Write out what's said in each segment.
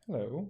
Hello.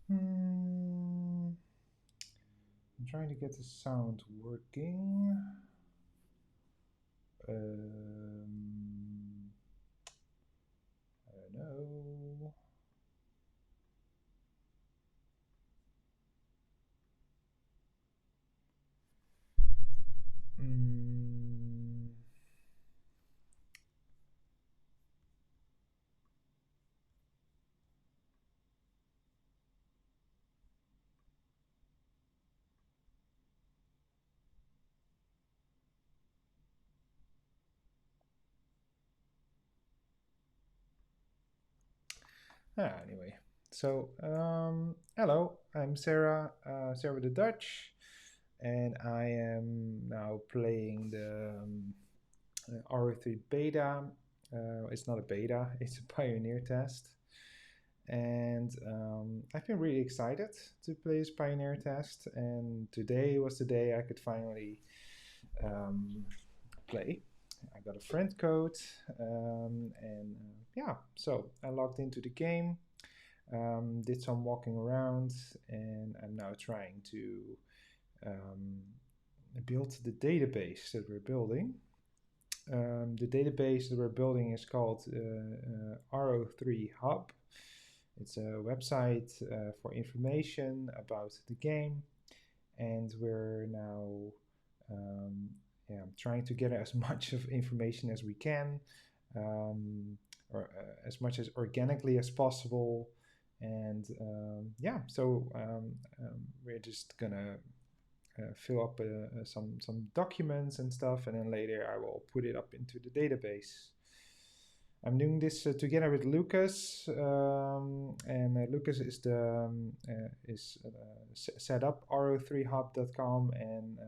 I'm trying to get the sound working. I don't know. Mm, anyway, so hello, I'm Sarah, Sarah the Dutch, and I am now playing the RO3 beta. It's not a beta, it's a Pioneer test. And I've been really excited to play this Pioneer test, and today was the day I could finally play. I got a friend code, and yeah, so I logged into the game, did some walking around, and I'm now trying to um, build the database that we're building. The database that we're building is called RO3 Hub. It's a website for information about the game, and we're now yeah, trying to get as much of information as we can, or as much as organically as possible. And yeah, so we're just gonna fill up some documents and stuff, and then later I will put it up into the database. I'm doing this together with Lucas, and Lucas is the set up ro3hub.com, and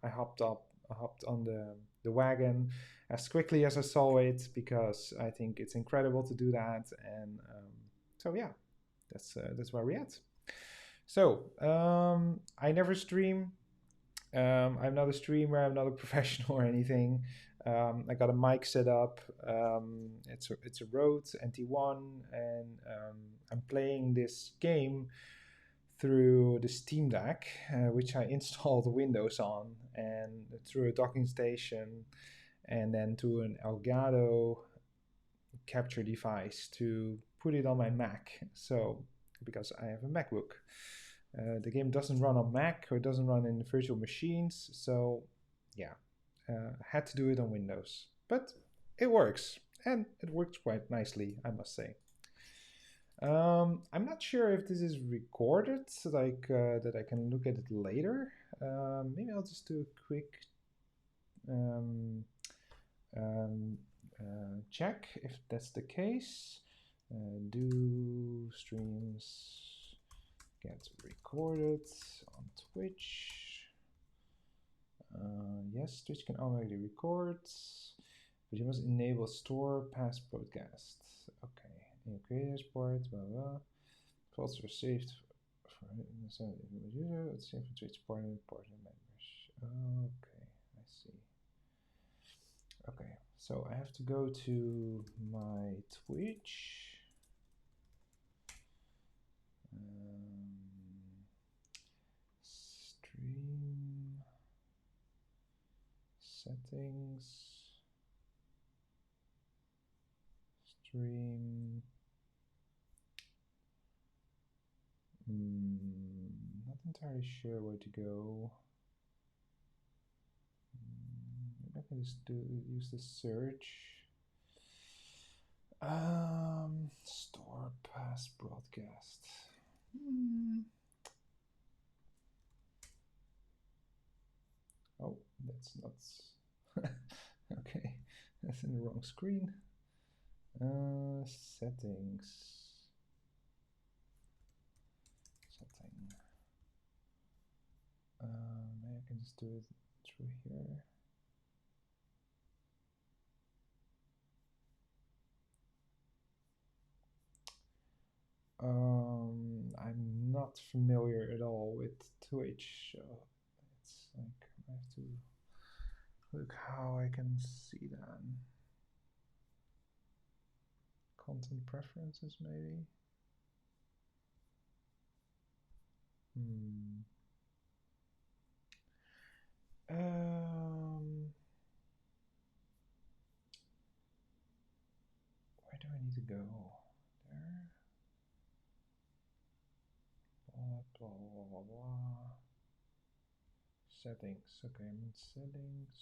I hopped on the the wagon as quickly as I saw it, because I think it's incredible to do that. And so yeah, that's where we're at. So I never stream. I'm not a streamer. I'm not a professional or anything. I got a mic set up. It's a Rode NT1, and I'm playing this game through the Steam Deck, which I installed Windows on, and through a docking station, and then to an Elgato capture device to put it on my Mac. So because I have a MacBook. The game doesn't run on Mac, or it doesn't run in virtual machines, so yeah, had to do it on Windows. But it works, and it works quite nicely, I must say. I'm not sure if this is recorded, like that I can look at it later. Maybe I'll just do a quick um, check if that's the case. Do streams get recorded on Twitch? Yes, Twitch can already record, but you must enable store past broadcast. Okay, in creators port, blah blah. Plots are saved for user. It's saved for Twitch port and members. Okay, I see. Okay, so I have to go to my Twitch. Stream settings, stream. Not entirely sure where to go. Maybe I can just use the search. Store past broadcast. Oh, that's not. Okay, that's in the wrong screen. Settings. Setting. Maybe I can just do it through here. I'm not familiar at all with Twitch, so it's like I have to look how I can see that. Content preferences, maybe. Where do I need to go? There. Blah, blah, blah, blah. Settings. Okay, I'm in settings.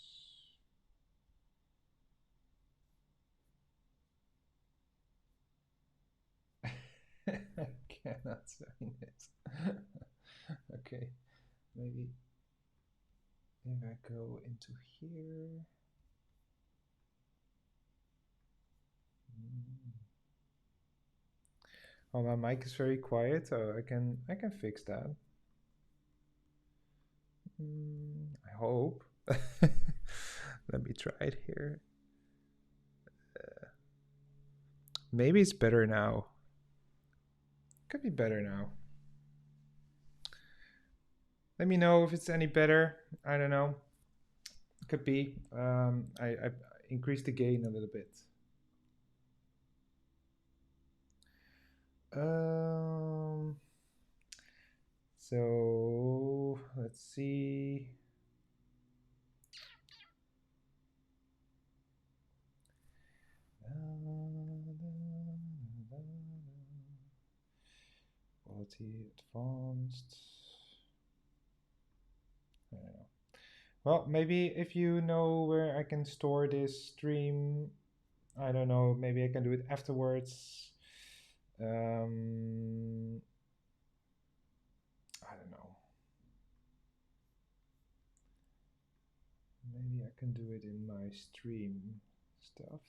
I cannot find it. Okay, maybe if I go into here. Oh, my mic is very quiet, so I can fix that. I hope. Let me try it here. Maybe it's better now. Could be better now. Let me know if it's any better. I don't know. Could be. I increased the gain a little bit. So let's see. Quality advanced. I don't know. Well, maybe if you know where I can store this stream, I don't know, maybe I can do it afterwards. I don't know. Maybe I can do it in my stream stuff.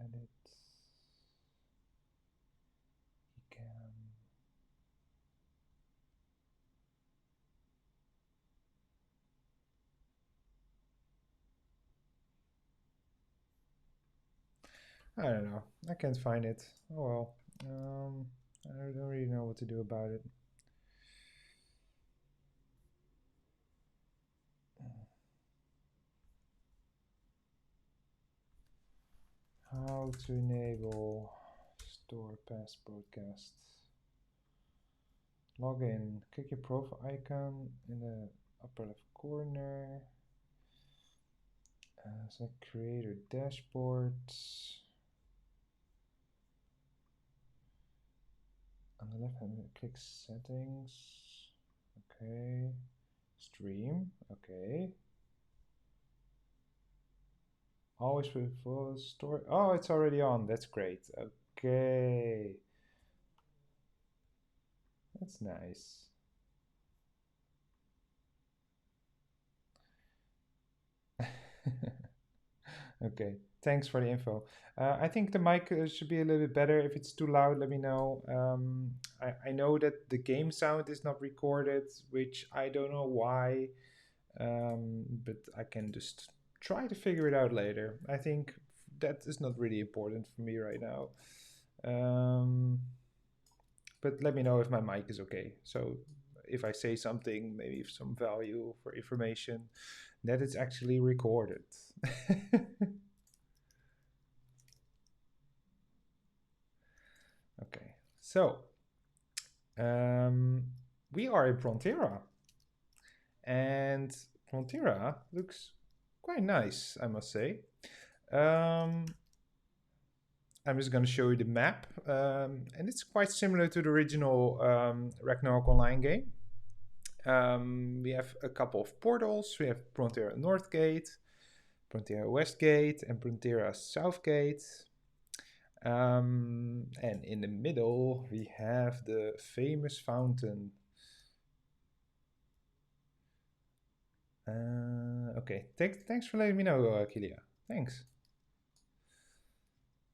Edit. I don't know. I can't find it. Oh well. I don't really know what to do about it. How to enable store past broadcast. Log in. Click your profile icon in the upper left corner. Select creator dashboard. On the left hand, click settings. Okay. Stream. Okay. Always with full story. Oh, it's already on. That's great. Okay. That's nice. Okay. Thanks for the info. I think the mic should be a little bit better. If it's too loud, let me know. I know that the game sound is not recorded, which I don't know why, but I can just try to figure it out later. I think that is not really important for me right now. But let me know if my mic is okay. So if I say something, maybe some value for information, that it's actually recorded. Okay, so we are in Frontera, and Frontera looks quite nice, I must say. Um, I'm just going to show you the map, and it's quite similar to the original Ragnarok Online game. We have a couple of portals. We have Frontera North Gate, Frontera West Gate, and Frontera South Gate. And in the middle, we have the famous fountain. Okay, thanks for letting me know, Kilia. Thanks.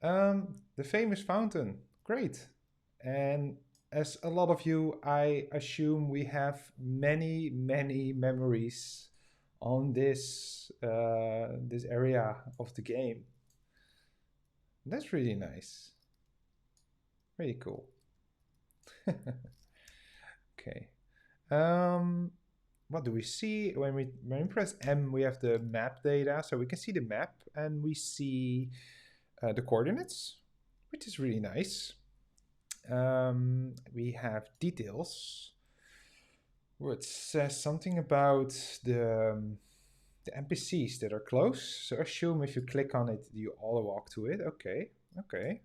The famous fountain, great. And as a lot of you, I assume we have many, many memories on this area of the game. That's really nice. Really cool. Okay. What do we see when we press M? We have the map data, so we can see the map and we see the coordinates, which is really nice. We have details, which says something about the NPCs that are close. So assume if you click on it, you all walk to it. Okay, okay.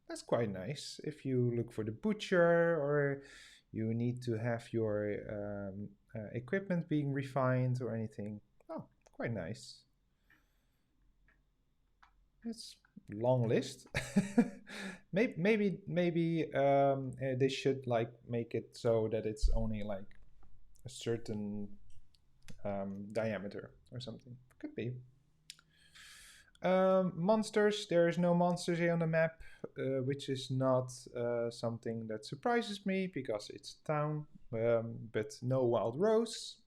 That's quite nice. If you look for the butcher or you need to have your equipment being refined or anything. Oh, quite nice. It's long list. maybe they should like make it so that it's only like a certain diameter or something. Could be. Monsters. There is no monsters here on the map, which is not something that surprises me because it's town. But no wild rose.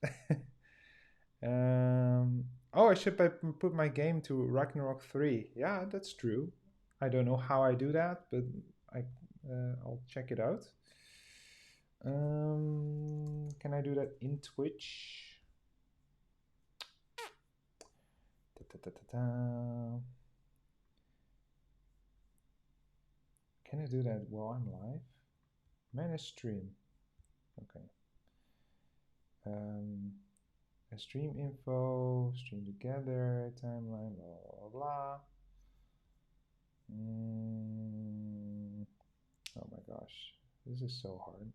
Oh, I should put my game to Ragnarok 3. Yeah, that's true. I don't know how I do that, but I'll check it out. Can I do that in Twitch? Da, da, da, da. Can I do that while I'm live? Manage stream. Okay. Stream info, stream together, timeline, blah, blah, blah, blah. Oh my gosh, this is so hard.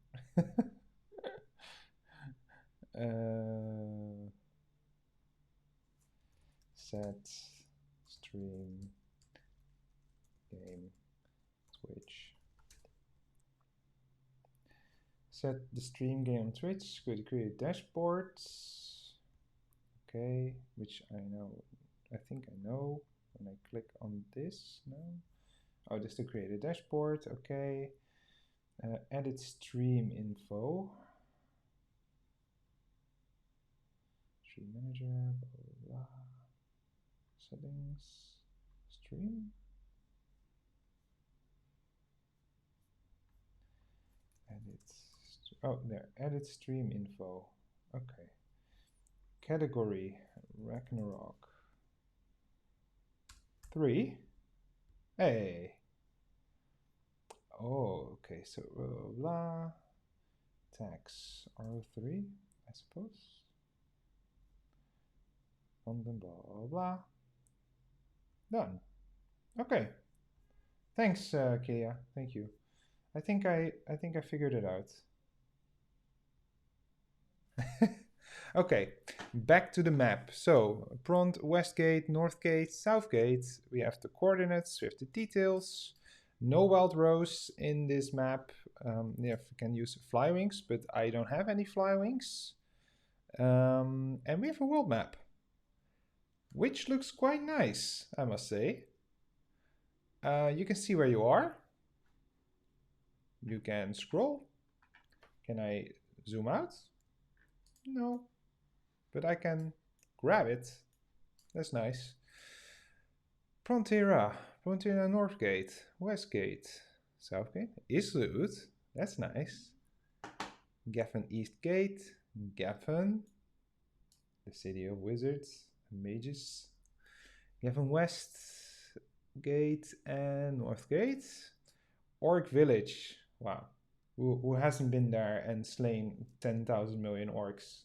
Set stream game Twitch. Set the stream game on Twitch. Go to create dashboards. Okay, which I know. I think I know. When I click on this, no. Oh, this to create a dashboard. Okay. Edit stream info. Stream manager. Blah, blah, blah. Settings. Stream. Oh, there. Edit stream info. Okay. Category Ragnarok 3. Hey. Oh, okay. So blah. Tax RO3, I suppose. Content blah blah blah. Done. Okay. Thanks, Kia. Thank you. I think I figured it out. Okay, back to the map. So, Pront, West Gate, North Gate, South Gate. We have the coordinates, we have the details. No wild rose in this map. Yeah, we can use fly wings, but I don't have any fly wings. And we have a world map, which looks quite nice, I must say. You can see where you are. You can scroll. Can I zoom out? No, but I can grab it. That's nice. Frontera, Frontera Northgate, Westgate, Southgate, Islut, that's nice. Gaffin East Gate, Gaffin, the city of wizards and mages. Gaffin West Gate and North Gate. Orc Village, wow. Who hasn't been there and slain 10,000 million orcs?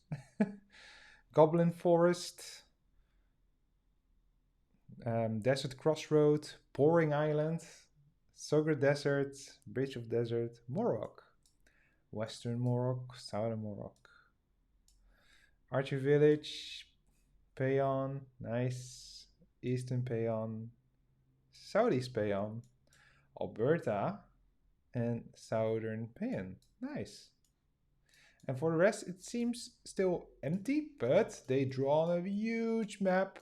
Goblin Forest, Desert Crossroad, Poring Island, Sugar Desert, Bridge of Desert, Morok, Western Morok, Southern Morok, Archer Village, Payon, nice, Eastern Payon, Southeast Payon, Alberta, and Southern Payon, nice. And for the rest, it seems still empty, but they draw a huge map.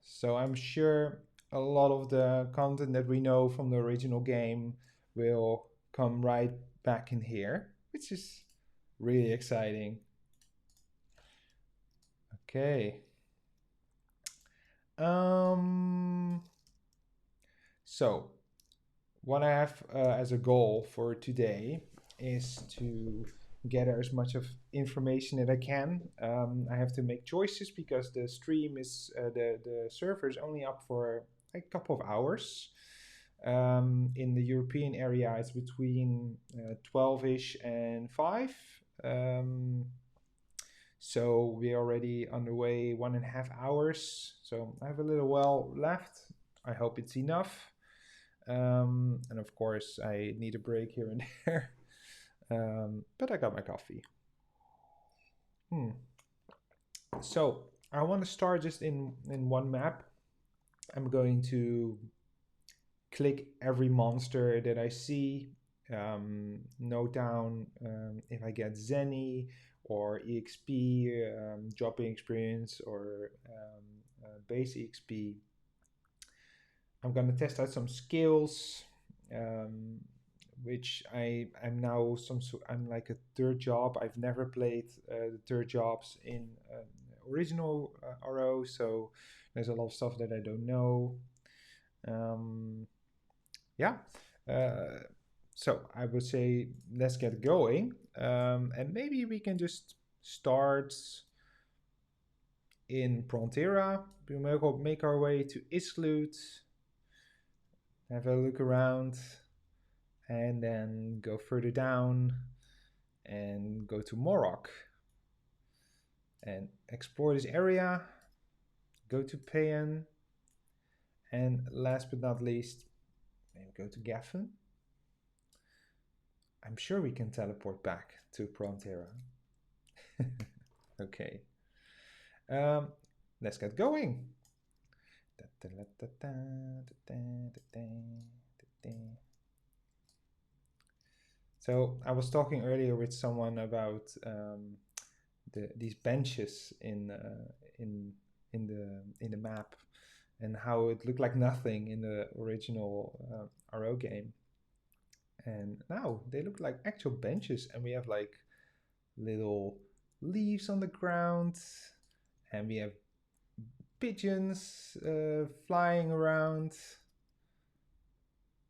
So I'm sure a lot of the content that we know from the original game will come right back in here, which is really exciting. Okay. So what I have as a goal for today is to gather as much of information that I can. I have to make choices because the stream is the server is only up for a couple of hours. In the European area, it's between 12-ish and 5. So we're already underway 1.5 hours. So I have a little while left. I hope it's enough. And of course, I need a break here and there. But I got my coffee. So I want to start just in one map. I'm going to click every monster that I see, note down if I get Zenny or EXP, dropping experience, or base EXP. I'm going to test out some skills, which I'm now I'm like a third job. I've never played the third jobs in original RO, so there's a lot of stuff that I don't know. Yeah. So I would say let's get going, and maybe we can just start in Frontera. We'll make our way to Islut, have a look around, and then go further down and go to Morok and explore this area, go to Payan, and last but not least, maybe go to Gaffin. I'm sure we can teleport back to Frontera. Okay. Let's get going. So I was talking earlier with someone about these benches in the map and how it looked like nothing in the original RO game. And now they look like actual benches, and we have like little leaves on the ground, and we have pigeons flying around.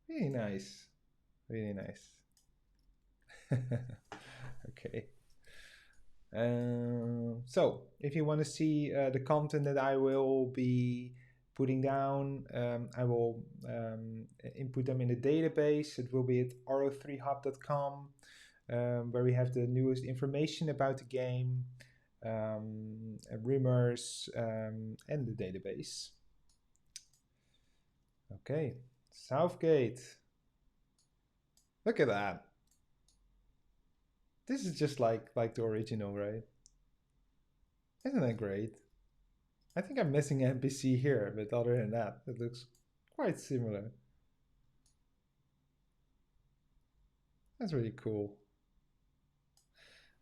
Really nice, really nice. Okay. So, if you want to see the content that I will be putting down, I will input them in the database. It will be at ro3hub.com, where we have the newest information about the game, rumors, and the database. Okay, Southgate. Look at that. This is just like the original, right? Isn't that great? I think I'm missing an NPC here, but other than that, it looks quite similar. That's really cool.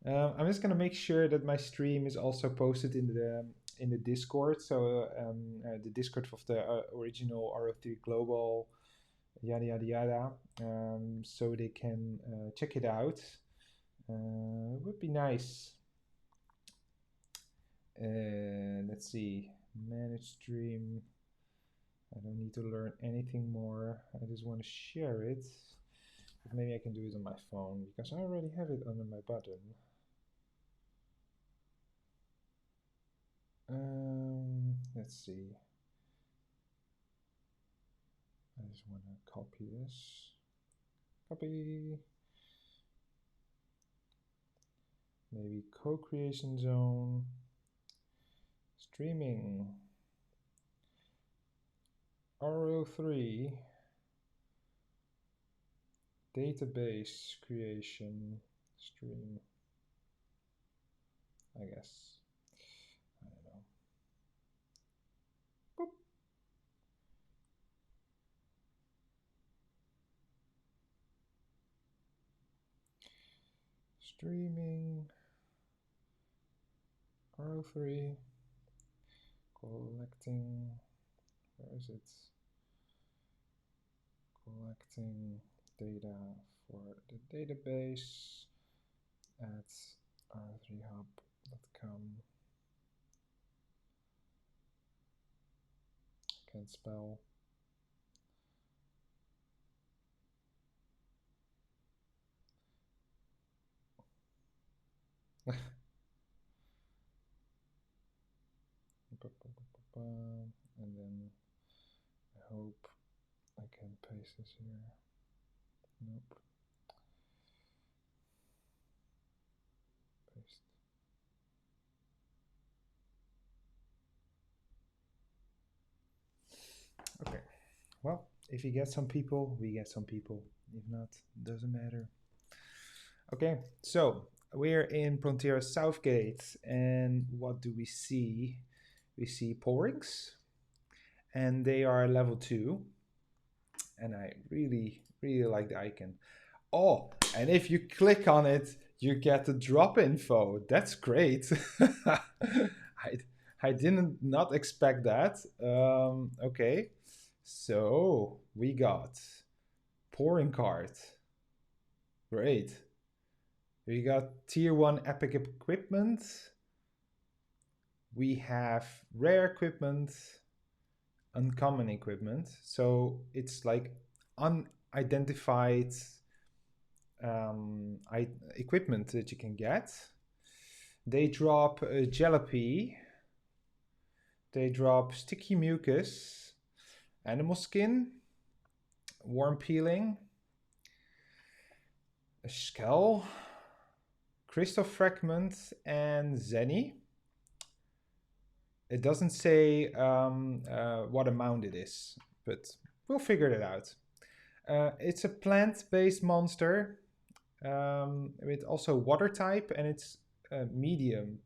I'm just gonna make sure that my stream is also posted in the Discord. So the Discord of the original RO3 Global, yada yada yada, so they can check it out. It would be nice. Let's see, manage stream. I don't need to learn anything more. I just want to share it. But maybe I can do it on my phone because I already have it under my button. Let's see. I just want to copy this. Copy. Maybe co-creation zone. Streaming. RO3. Database creation. Stream. I guess. I don't know. Boop. Streaming. RO3. Collecting. Where is it? Collecting data for the database at ro3hub.com. Can't spell. And then I hope I can paste this here. Nope. Paste. Okay. Well, if you get some people, we get some people. If not, doesn't matter. Okay, so we're in Frontier Southgate, and what do we see? We see Porings, and they are level 2. And I really, really like the icon. Oh, and if you click on it, you get the drop info. That's great. I didn't not expect that. Okay, so we got pouring card. Great. We got tier 1 epic equipment. We have rare equipment, uncommon equipment. So it's like unidentified equipment that you can get. They drop jalopy. They drop sticky mucus, animal skin, worm peeling, a skull, crystal fragment, and zenny. It doesn't say what amount it is, but we'll figure it out. It's a plant-based monster with also water type, and it's medium,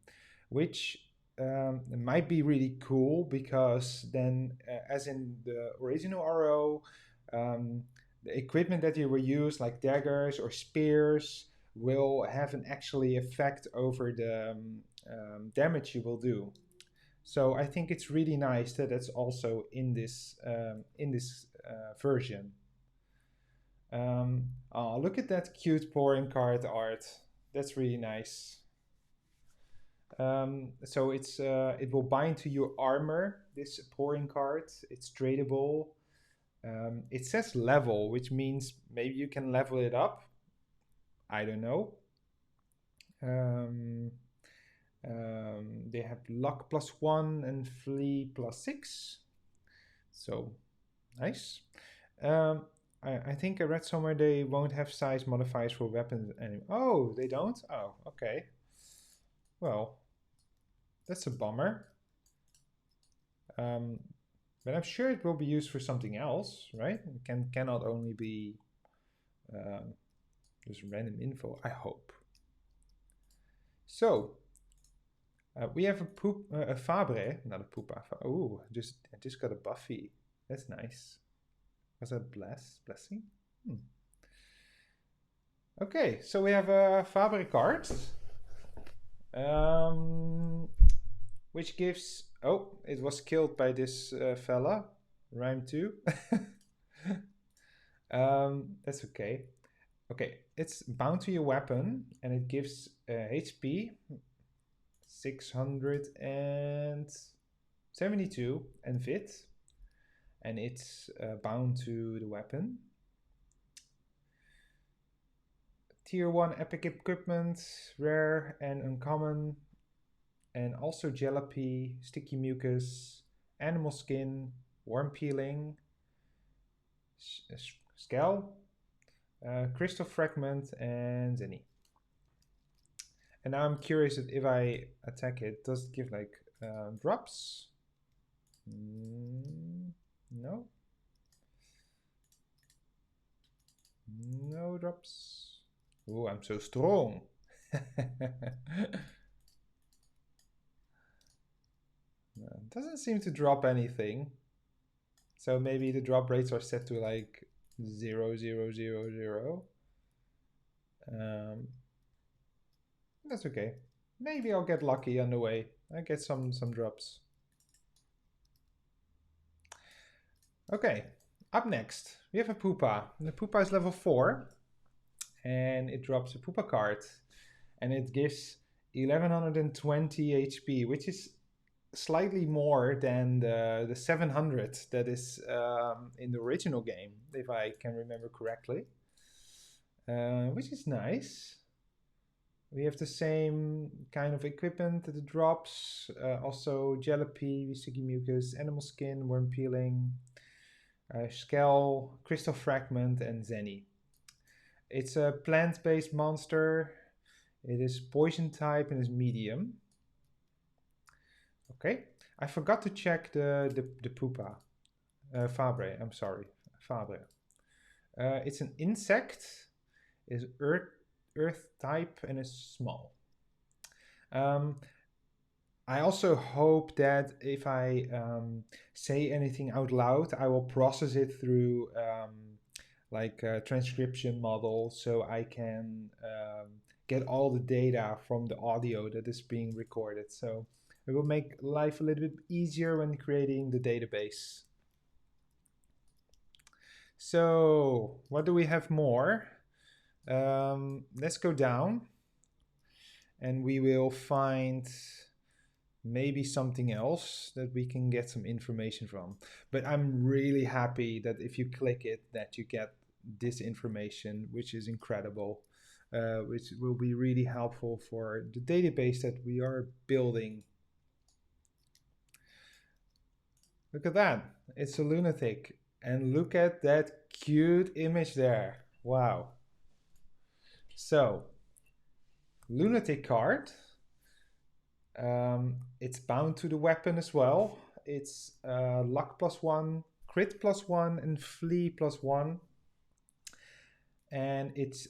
which might be really cool because then, as in the original RO, the equipment that you will use, like daggers or spears, will have an actually effect over the damage you will do. So I think it's really nice that it's also in this version. Oh, look at that cute pouring card art. That's really nice. So it will bind to your armor, this pouring card. It's tradable. It says level, which means maybe you can level it up. I don't know. They have luck +1 and flee +6. So nice. I think I read somewhere they won't have size modifiers for weapons anymore. Oh, they don't? Oh, okay. Well, that's a bummer. But I'm sure it will be used for something else, right? It cannot only be just random info, I hope. So, we have a Fabre, not a Poopa. Oh, I just got a Buffy. That's nice. Was that blessing? Okay, so we have a Fabre card. Which gives... Oh, it was killed by this fella. Rhyme 2. That's okay. Okay, it's bound to your weapon and it gives HP 672 and fit. And it's bound to the weapon. Tier 1 epic equipment, rare and uncommon. And also Jalopy, sticky mucus, animal skin, worm peeling, scale, crystal fragment, and Zenny. And now I'm curious if I attack it, does it give like drops? No. No drops. Oh, I'm so strong. Doesn't seem to drop anything. So maybe the drop rates are set to like 0, 0, 0, 0. That's okay. Maybe I'll get lucky on the way. I get some drops. Okay, up next we have a Poopa. The Poopa is level 4 and it drops a Poopa card and it gives 1120 HP, which is slightly more than the 700 that is in the original game, if I can remember correctly, which is nice. We have the same kind of equipment that it drops, also Jalopy, sticky mucus, animal skin, worm peeling, scale, crystal fragment, and Zenny. It's a plant-based monster. It is poison type and is medium. Okay, I forgot to check the Poopa. Fabre, I'm sorry, Fabre. It's an insect, is earth type, and is small. I also hope that if I say anything out loud, I will process it through like a transcription model, so I can get all the data from the audio that is being recorded. So it will make life a little bit easier when creating the database. So what do we have more? Let's go down and we will find maybe something else that we can get some information from. But I'm really happy that if you click it, that you get this information, which is incredible, which will be really helpful for the database that we are building. Look at that, it's a lunatic. And look at that cute image there. Wow. So, lunatic card. It's bound to the weapon as well. It's luck +1, crit +1, and flee +1. And it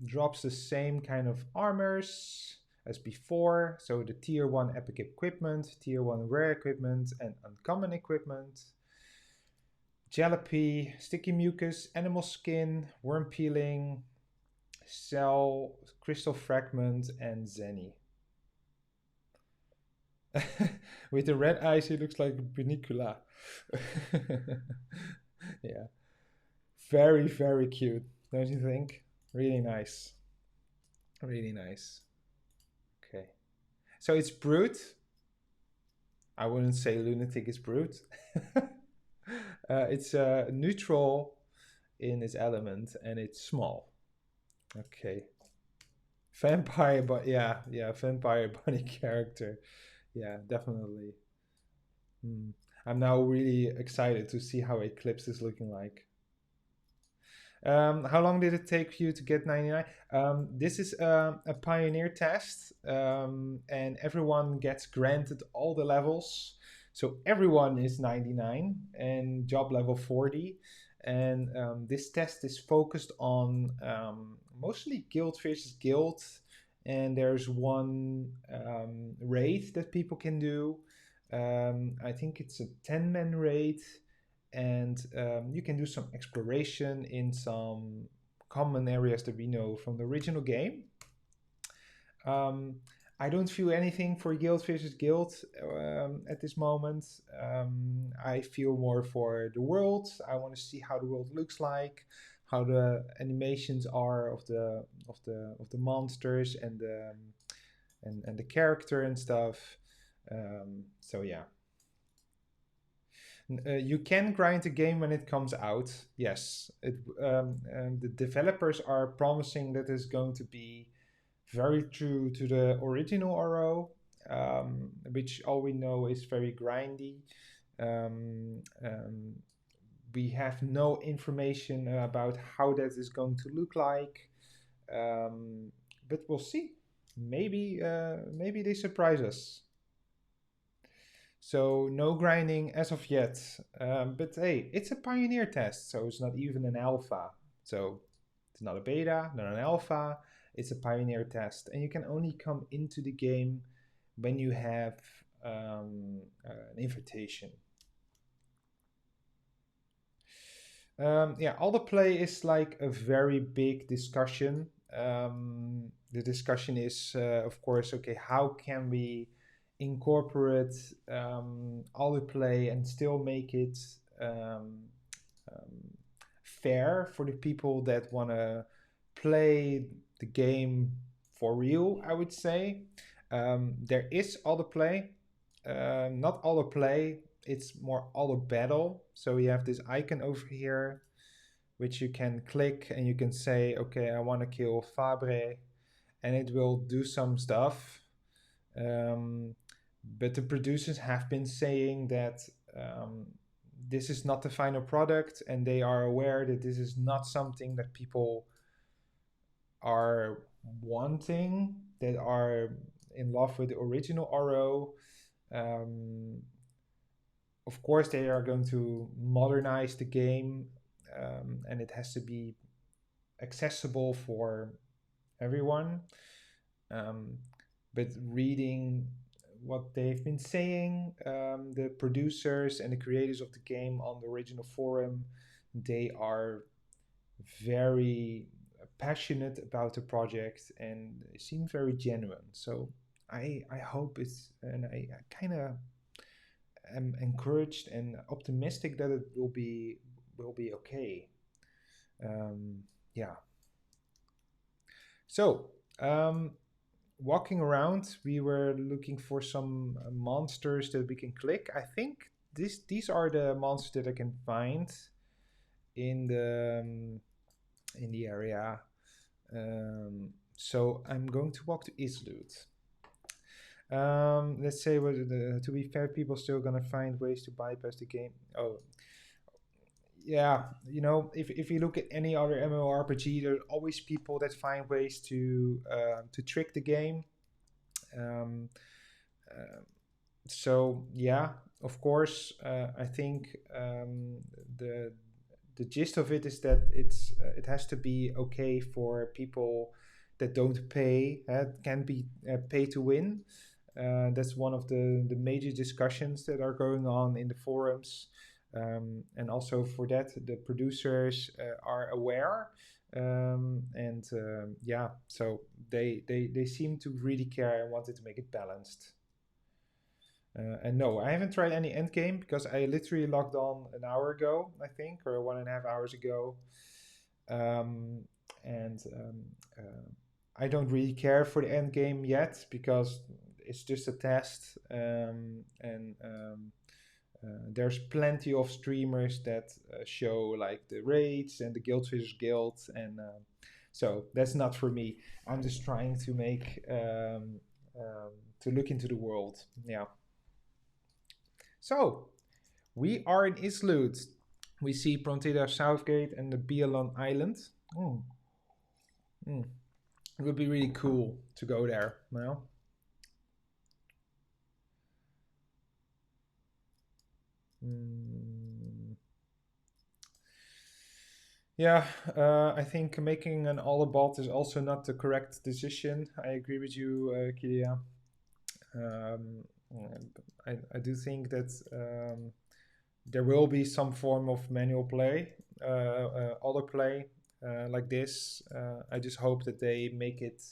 drops the same kind of armors as before. So the tier 1 epic equipment, tier 1 rare equipment, and uncommon equipment. Jalopy, sticky mucus, animal skin, worm peeling, cell, crystal fragment, and Zenny. With the red eyes, he looks like Bunicula. Yeah. Very, very cute, don't you think? Really nice. Really nice. Okay. So it's brute. I wouldn't say lunatic is brute. It's neutral in its element and it's small. Okay. Vampire, but yeah, vampire bunny character. Yeah, definitely. Hmm. I'm now really excited to see how Eclipse is looking like. How long did it take you to get 99? This is a pioneer test, and everyone gets granted all the levels. So everyone is 99 and job level 40. And this test is focused on mostly guild versus guild. And there's one raid that people can do. I think it's a 10-man raid, and you can do some exploration in some common areas that we know from the original game. Um, I don't feel anything for Guild versus Guild at this moment. I feel more for the world. I want to see how the world looks like, how the animations are of the monsters and the character and stuff. So yeah. You can grind the game when it comes out. Yes, and the developers are promising that it's going to be very true to the original RO, which all we know is very grindy. Um, um, we have no information about how that is going to look like, um, but we'll see. Maybe they surprise us. So no grinding as of yet. But hey, it's a pioneer test, so it's not even an alpha. So it's not a beta, not an alpha. It's a pioneer test, and you can only come into the game when you have an invitation. Yeah, all the play is like a very big discussion. The discussion is, of course, okay, how can we incorporate all the play and still make it um, um, fair for the people that want to play the game for real, I would say. There is all the play, not all the play, it's more all the battle. So you have this icon over here, which you can click and you can say, okay, I want to kill Fabre, and it will do some stuff. Um, but the producers have been saying that um, this is not the final product, and they are aware that this is not something that people are wanting, that are in love with the original RO. Um, of course, they are going to modernize the game, and it has to be accessible for everyone. Um, but reading what they've been saying, the producers and the creators of the game on the original forum, they are very passionate about the project and seem very genuine. So I hope it's, and I kind of am encouraged and optimistic that it will be okay. Um, yeah. So walking around, we were looking for some monsters that we can click. I think these are the monsters that I can find in the area. So I'm going to walk to Islut. Let's say, to be fair, people still gonna find ways to bypass the game. Oh, yeah, if you look at any other MMORPG, there are always people that find ways to trick the game. Um, uh, so yeah, of course, I think the the gist of it is that it has to be okay for people that don't pay. It can be pay to win. That's one of the major discussions that are going on in the forums. And also for that, the producers are aware. And yeah, so they seem to really care and wanted to make it balanced. And no, I haven't tried any end game because I literally logged on an hour ago, I think, or 1.5 hours ago. Um, and I don't really care for the end game yet because it's just a test. And there's plenty of streamers that show like the raids and the guild versus guild, and So that's not for me. I'm just trying to make to look into the world. Yeah. So we are in Islud. We see Prontida Southgate and the Bialon Island. Mm. Mm. It would be really cool to go there. Well, yeah, I think making an Alabot is also not the correct decision. I agree with you, Kilia. Um, I do think that there will be some form of manual play, auto play like this. I just hope that they make it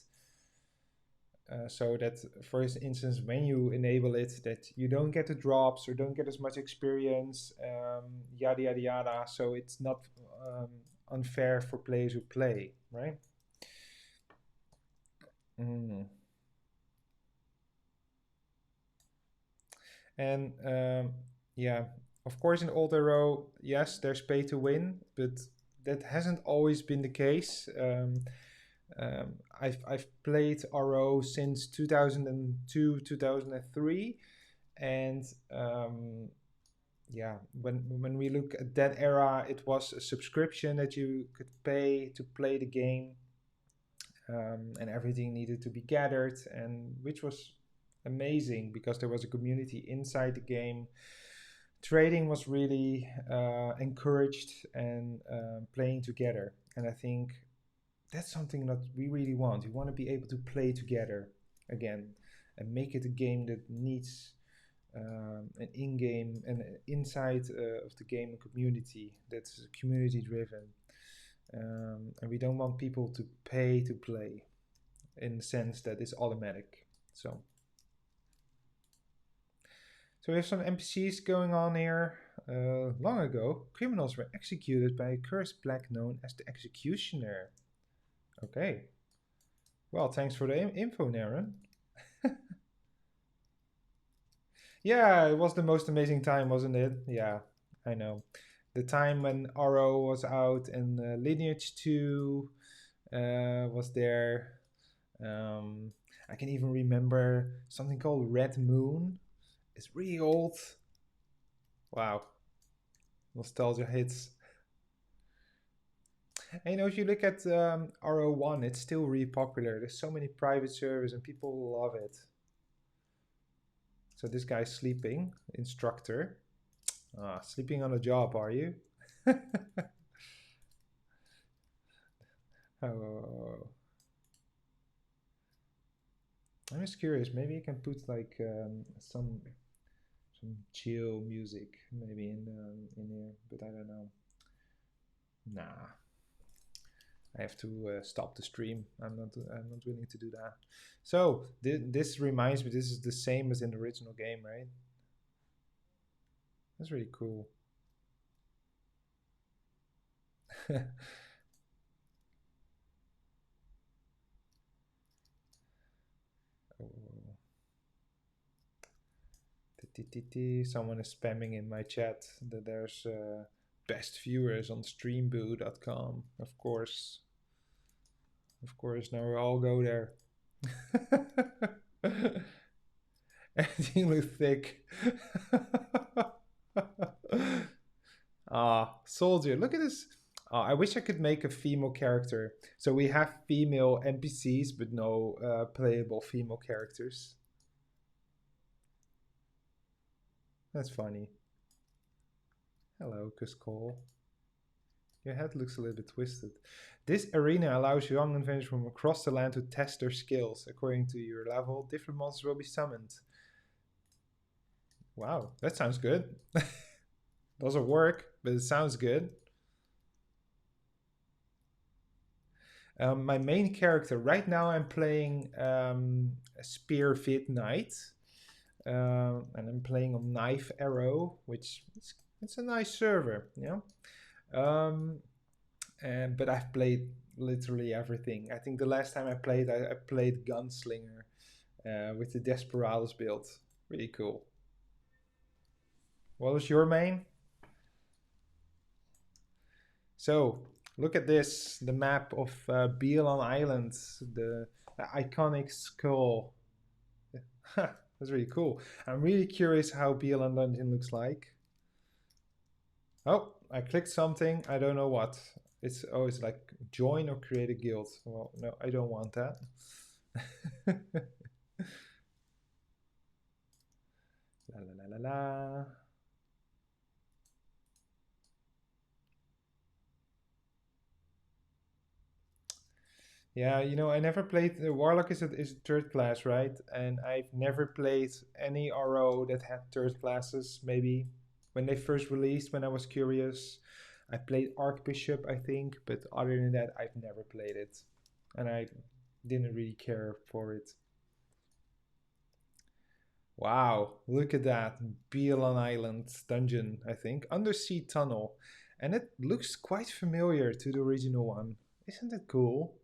so that, for instance, when you enable it, that you don't get the drops or don't get as much experience, yada yada yada. So it's not unfair for players who play, right? Mm. And yeah, of course, in Old Arrow, yes, there's pay to win, but that hasn't always been the case. I've played RO since 2002, 2003, and yeah, when we look at that era, it was a subscription that you could pay to play the game, and everything needed to be gathered, and which was amazing because there was a community inside the game. Trading was really encouraged, and playing together. And I think that's something that we really want. We want to be able to play together again and make it a game that needs an in-game and inside of the game a community that's community driven. And we don't want people to pay to play in the sense that it's automatic. So we have some NPCs going on here. Long ago, criminals were executed by a cursed black known as the Executioner. Okay. Well, thanks for the info, Naren. Yeah, it was the most amazing time, wasn't it? Yeah, I know. The time when RO was out and Lineage 2 was there. I can even remember something called Red Moon. It's really old. Wow. Nostalgia hits. And you know, if you look at RO1, it's still really popular. There's so many private servers and people love it. So this guy's sleeping, instructor. Sleeping on a job, are you? Oh, I'm just curious. Maybe you can put like some chill music maybe in here, but I don't know. Nah, I have to stop the stream. I'm not willing to do that. So this reminds me. This is the same as in the original game, right? That's really cool. Oh. Someone is spamming in my chat that there's best viewers on streamboo.com. Of course. Of course, now we all go there. Everything looks thick. Soldier, look at this. I wish I could make a female character. So we have female NPCs, but no playable female characters. That's funny. Hello, Kuskol. Your head looks a little bit twisted. This arena allows young adventurers from across the land to test their skills. According to your level, different monsters will be summoned. Wow, that sounds good. Doesn't work, but it sounds good. My main character, right now I'm playing a Spear Fit Knight. And I'm playing on Knife Arrow, which it's a nice server, you know. But I've played literally everything. I think the last time I played Gunslinger with the Desperados build. Really cool. What was your main? So Look at this, the map of Bielan Island, the iconic skull. That's really cool. I'm really curious how Bielan Dungeon looks like. Oh, I clicked something. I don't know what. It's always like join or create a guild. Well, no, I don't want that. La la la la la. Yeah, you know, I never played the Warlock is a third class, right? And I've never played any RO that had third classes. Maybe when they first released, when I was curious, I played Archbishop, I think, but other than that, I've never played it, and I didn't really care for it. Wow, look at that Bielan Island dungeon, I think, undersea tunnel, and it looks quite familiar to the original one. Isn't it cool?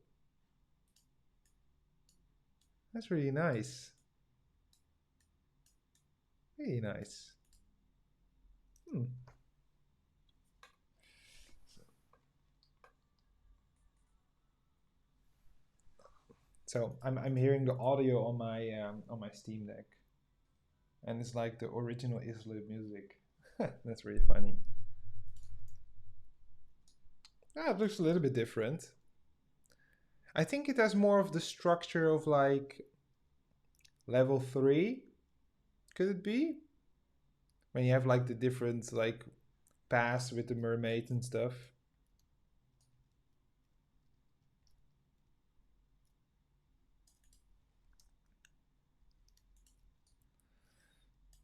That's really nice. Really nice. Hmm. So I'm hearing the audio on my Steam Deck, and it's like the original Isla music. That's really funny. Ah, it looks a little bit different. I think it has more of the structure of like level 3. Could it be? When you have like the different like paths with the mermaid and stuff.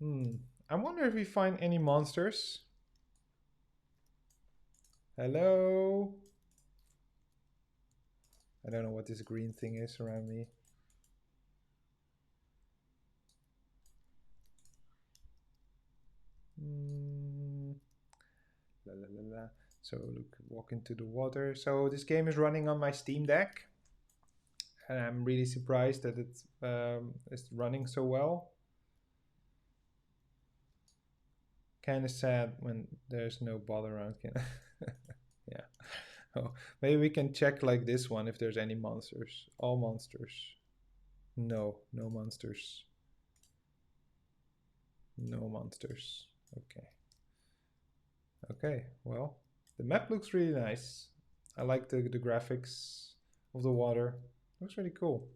Hmm. I wonder if we find any monsters. Hello? I don't know what this green thing is around me. Hmm. La, la, la, la. So look, walk into the water. So this game is running on my Steam Deck, and I'm really surprised that it's running so well. Kind of sad when there's no bother around. Yeah. Oh, maybe we can check like this one if there's any monsters. All monsters. No, no monsters. No monsters. Okay. Okay, well, the map looks really nice. I like the graphics of the water. Looks really cool.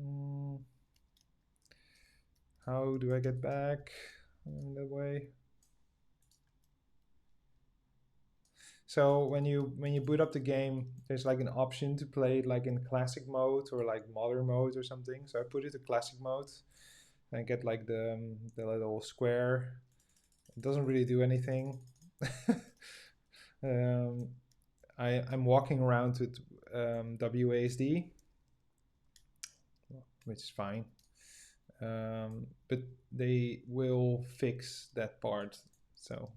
Mm, how do I get back that way? So when you boot up the game, there's like an option to play it like in classic mode or like modern mode or something. So I put it to classic mode and I get like the little square. It doesn't really do anything. um, I'm walking around with WASD, which is fine. But they will fix that part. So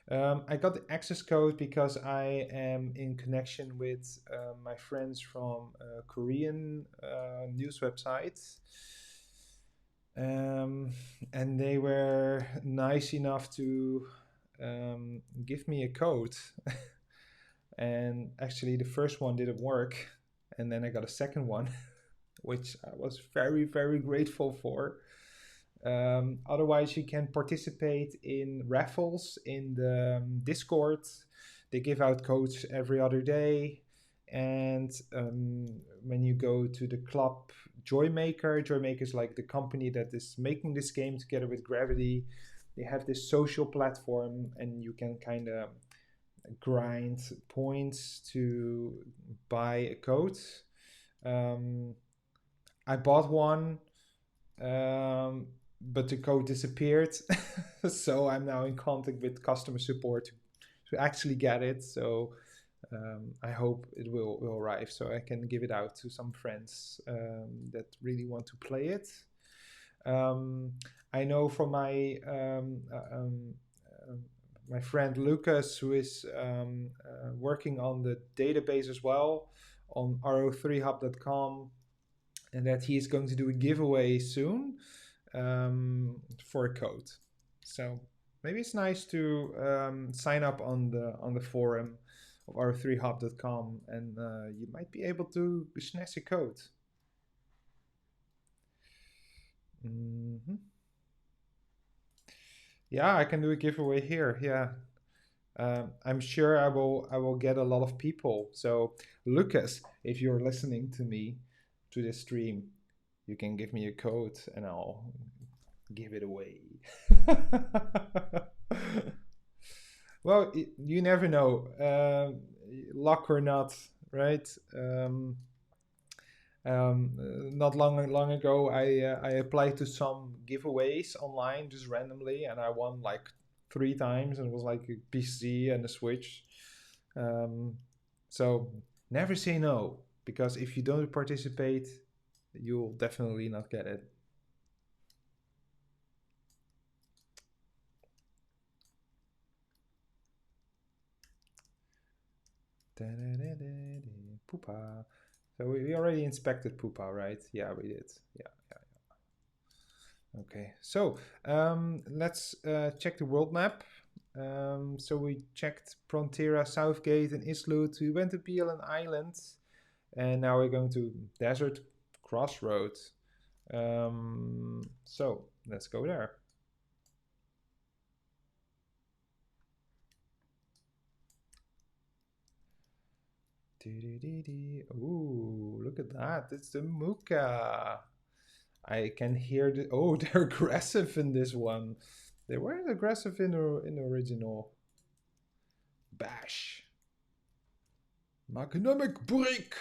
I got the access code because I am in connection with my friends from a Korean news website. And they were nice enough to give me a code. And actually, the first one didn't work. And then I got a second one, which I was very, very grateful for. Otherwise, you can participate in raffles in the Discord. They give out codes every other day. And when you go to the club Joymaker is like the company that is making this game together with Gravity. They have this social platform, and you can kind of grind points to buy a code. I bought one, but the code disappeared. So I'm now in contact with customer support to actually get it. So I hope it will arrive so I can give it out to some friends that really want to play it. I know from my friend Lucas, who is working on the database as well on ro3hub.com, and that he is going to do a giveaway soon for a code. So Maybe it's nice to sign up on the forum of ro3hub.com, and you might be able to snatch a code. Mm-hmm. Yeah, I can do a giveaway here. Yeah, I'm sure I will get a lot of people. So Lucas, if you're listening to me to this stream, you can give me a code and I'll give it away. Well, you never know, luck or not, right? Not long ago, I applied to some giveaways online just randomly, and I won like 3 times, and it was like a PC and a Switch. Um, so never say no, because if you don't participate, you'll definitely not get it. Poopa. So we already inspected Poopa, right? Yeah, we did. Yeah, yeah. Okay, so let's check the world map. So we checked Prontera, Southgate, and Islut. We went to Porings Island, and now we're going to Desert Crossroad. So let's go there. Ooh, look at that. It's the Muka. I can hear the. Oh, they're aggressive in this one. They weren't aggressive in the original. Bash. Magnemic break.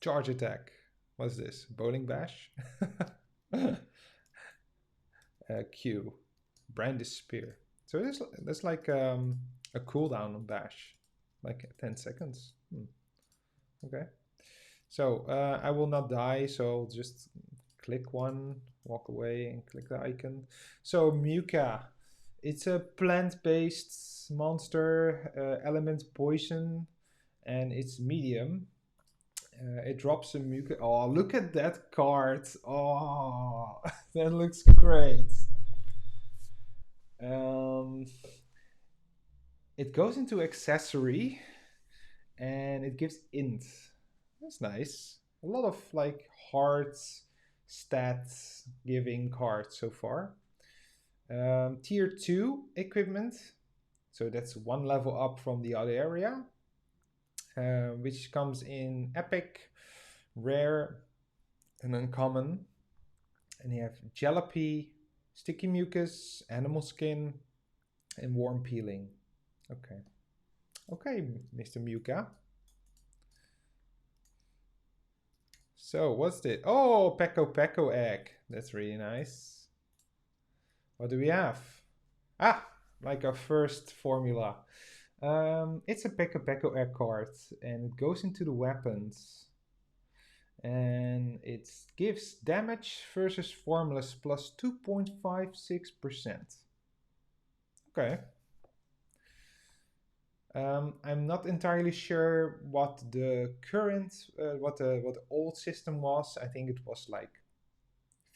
Charge attack. What's this? Bowling bash? Q. Brandish spear. So there's like a cooldown on bash. Like 10 seconds. Okay. So I will not die, so I'll just click one, walk away, and click the icon. So Muka, it's a plant-based monster, element poison, and it's medium. It drops a Muka. Oh, look at that card! Oh, that looks great. Um, it goes into accessory, and it gives int. That's nice. A lot of like hearts, stats giving cards so far. Tier 2 equipment. So that's one level up from the other area, which comes in epic, rare, and uncommon. And you have jalopy, sticky mucus, animal skin, and warm peeling. Okay. Okay, Mr. Muka. So what's this? Oh, Peko egg. That's really nice. What do we have? Ah, like our first formula. It's a Peko egg card, and it goes into the weapons. And it gives damage versus formulas plus 2.56%. Okay. I'm not entirely sure what the current, what the old system was. I think it was like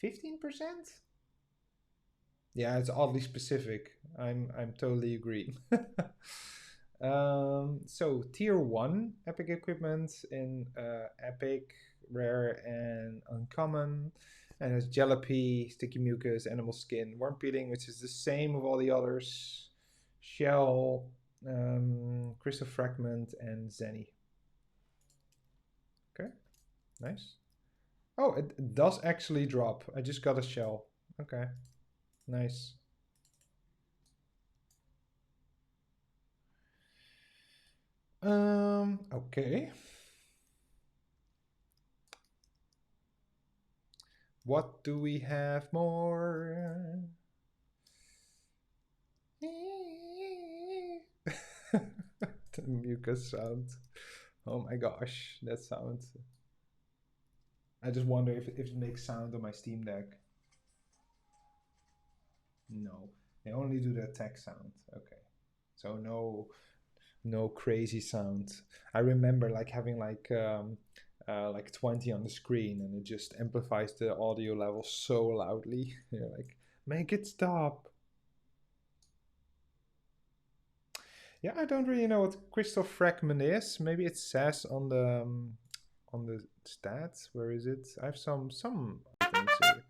15%. Yeah, it's oddly specific. I'm totally agree. So tier 1 epic equipment in epic, rare, and uncommon. And it's jalopy, sticky mucus, animal skin, worm peeling, which is the same of all the others. Shell, crystal fragment, and zenny. Okay, nice. Oh, it does actually drop. I just got a shell. Okay, nice. Okay. What do we have more? The mucus sound. Oh my gosh, that sound. I just wonder if it makes sound on my Steam Deck. No, they only do the attack sound. Okay, so no crazy sound. I remember like having like 20 on the screen, and it just amplifies the audio level so loudly. You're like, make it stop. Yeah, I don't really know what crystal fragment is. Maybe it says on the stats. Where is it? I have some items here.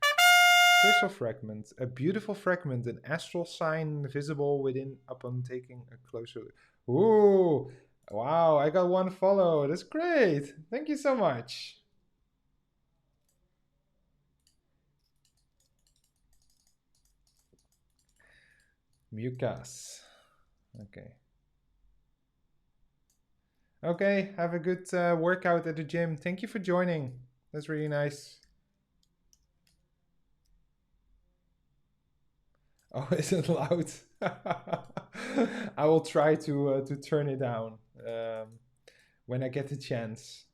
Crystal fragment, a beautiful fragment, an astral sign visible within upon taking a closer look. Ooh, wow! I got one follow. That's great. Thank you so much. Mucus. Okay. Okay. Have a good workout at the gym. Thank you for joining. That's really nice. Oh, is it loud? I will try to turn it down when I get the chance.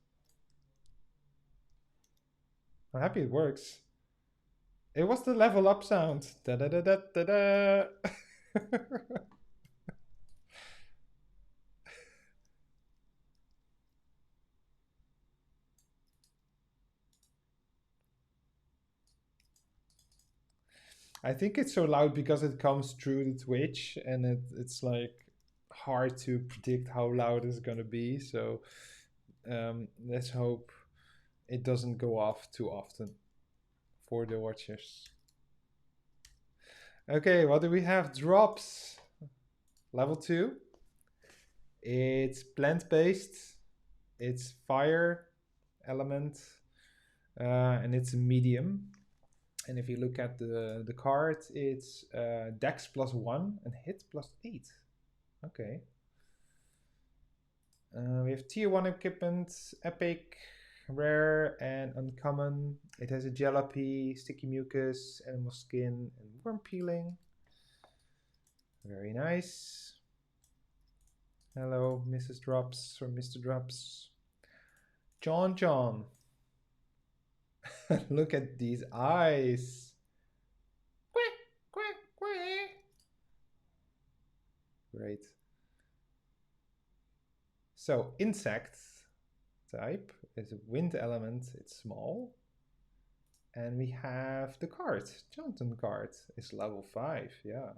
I'm happy it works. It was the level up sound. Da da da da da da. I think it's so loud because it comes through the Twitch and it's like hard to predict how loud it's gonna be. So let's hope it doesn't go off too often for the watchers. Okay, what do we have? Drops. Level 2. It's plant-based. It's fire element. And it's a medium. And if you look at the card, it's Dex +1 and Hit +8. Okay. We have tier 1 equipment, epic, rare, and uncommon. It has a jalopy, sticky mucus, animal skin, and worm peeling. Very nice. Hello, Mrs. Drops or Mr. Drops. John. Look at these eyes. Quack, quack, quack. Great. So, insect type is a wind element. It's small. And we have the card. Johnson card is level 5. Yeah.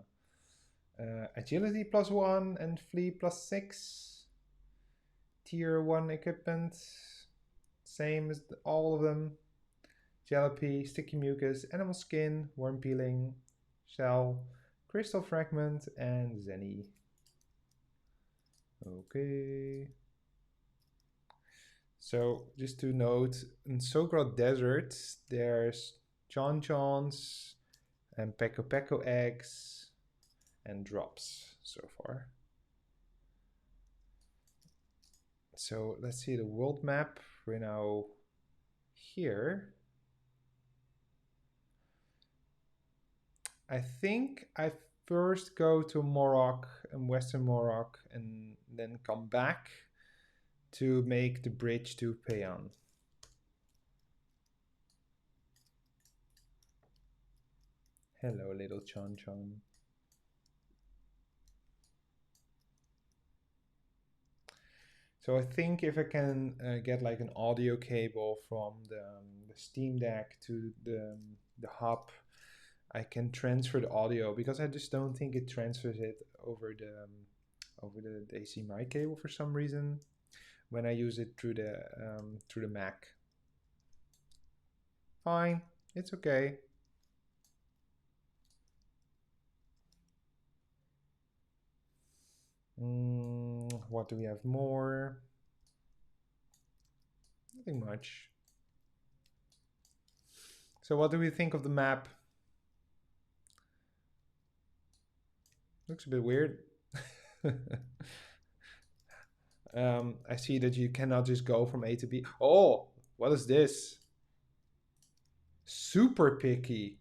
Agility +1 and flee +6. Tier 1 equipment. Same as all of them. Jalopy, sticky mucus, animal skin, worm peeling, shell, crystal fragment, and Zenny. Okay. So just to note, in Sogrod Desert, there's Johns and Peko eggs and drops so far. So let's see the world map. We're now here. I think I first go to Morok and Western Morok and then come back to make the bridge to Payan. Hello, little Chon. So I think if I can get like an audio cable from the Steam Deck to the hub, I can transfer the audio because I just don't think it transfers it over the HDMI cable for some reason when I use it through the Mac. Fine, it's okay. What do we have more? Nothing much. So what do we think of the map? Looks a bit weird. I see that you cannot just go from A to B. Oh, what is this? Super picky.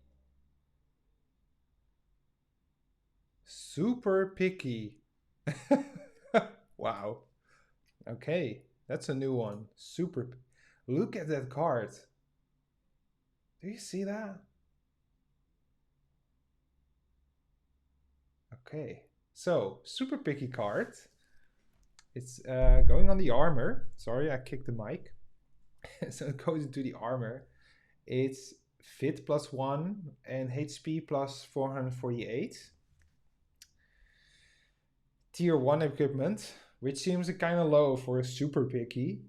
Super picky. Wow. Okay, that's a new one. Super. Look at that card. Do you see that? Okay, so super picky card. It's going on the armor. Sorry, I kicked the mic. So it goes into the armor. It's fit +1 and HP +448. tier 1 equipment, which seems kind of low for a super picky.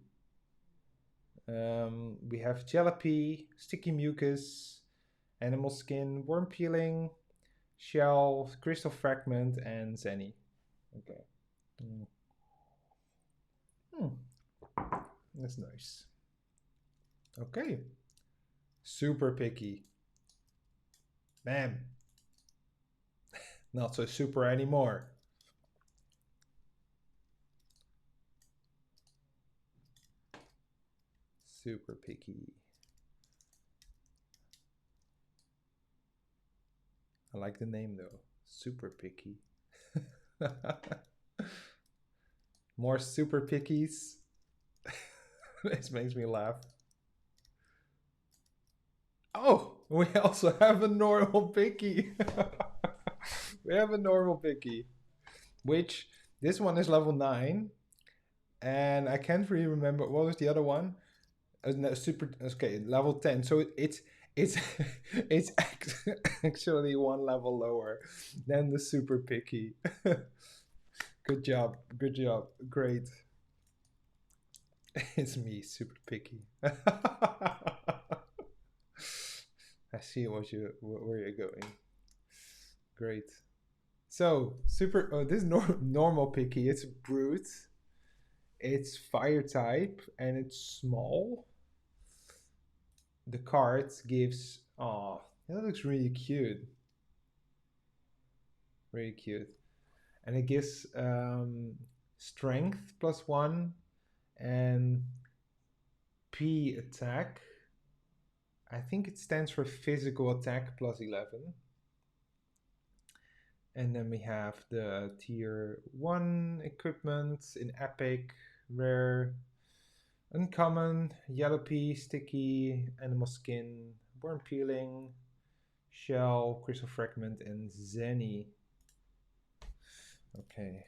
We have jalopy, sticky mucus, animal skin, worm peeling, shell, crystal fragment, and zenny. Okay. That's nice. Okay. Super picky. Bam. Not so super anymore. Super picky. I like the name though. Super picky. More super pickies. This makes me laugh. Oh, we also have a normal picky. We have a normal picky, which this one is level 9, and I can't really remember what was the other one. No, super. Okay, level 10. So it's it's actually one level lower than the super picky. Good job, great. It's me, super picky. I see where you're going. Great. So super. Oh, this normal picky. It's brute. It's fire type and it's small. The card gives. Oh, that looks really cute. Really cute. And it gives strength +1 and P attack. I think it stands for physical attack +11. And then we have the tier 1 equipment in epic, rare, uncommon, yellow pea, sticky, animal skin, worm peeling, shell, crystal fragment, and zenny. Okay.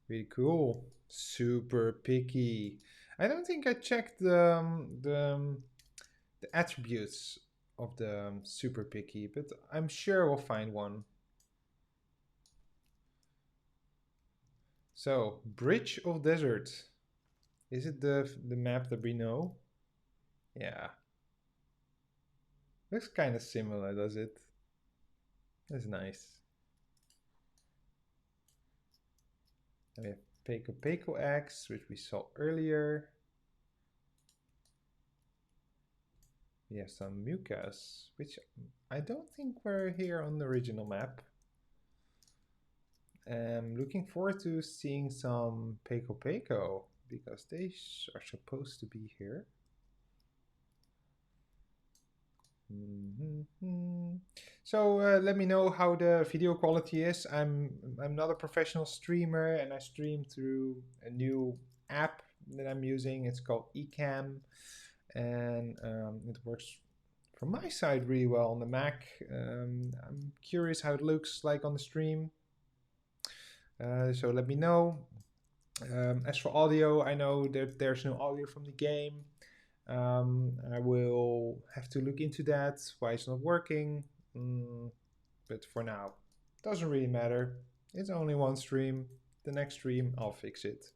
Really cool. Super picky. I don't think I checked the attributes of the super picky, but I'm sure we'll find one. So, Bridge of Desert. Is it the map that we know? Yeah. Looks kind of similar, does it? That's nice. And we have Peko eggs, which we saw earlier. We have some mucus, which I don't think were here on the original map. I'm looking forward to seeing some Peko because they are supposed to be here. So let me know how the video quality is. I'm not a professional streamer, and I stream through a new app that I'm using. It's called Ecamm, and it works from my side really well on the Mac. I'm curious how it looks like on the stream. So let me know. As for audio, I know that there's no audio from the game. I will have to look into that, why it's not working. But for now, doesn't really matter. It's only one stream. The next stream, I'll fix it.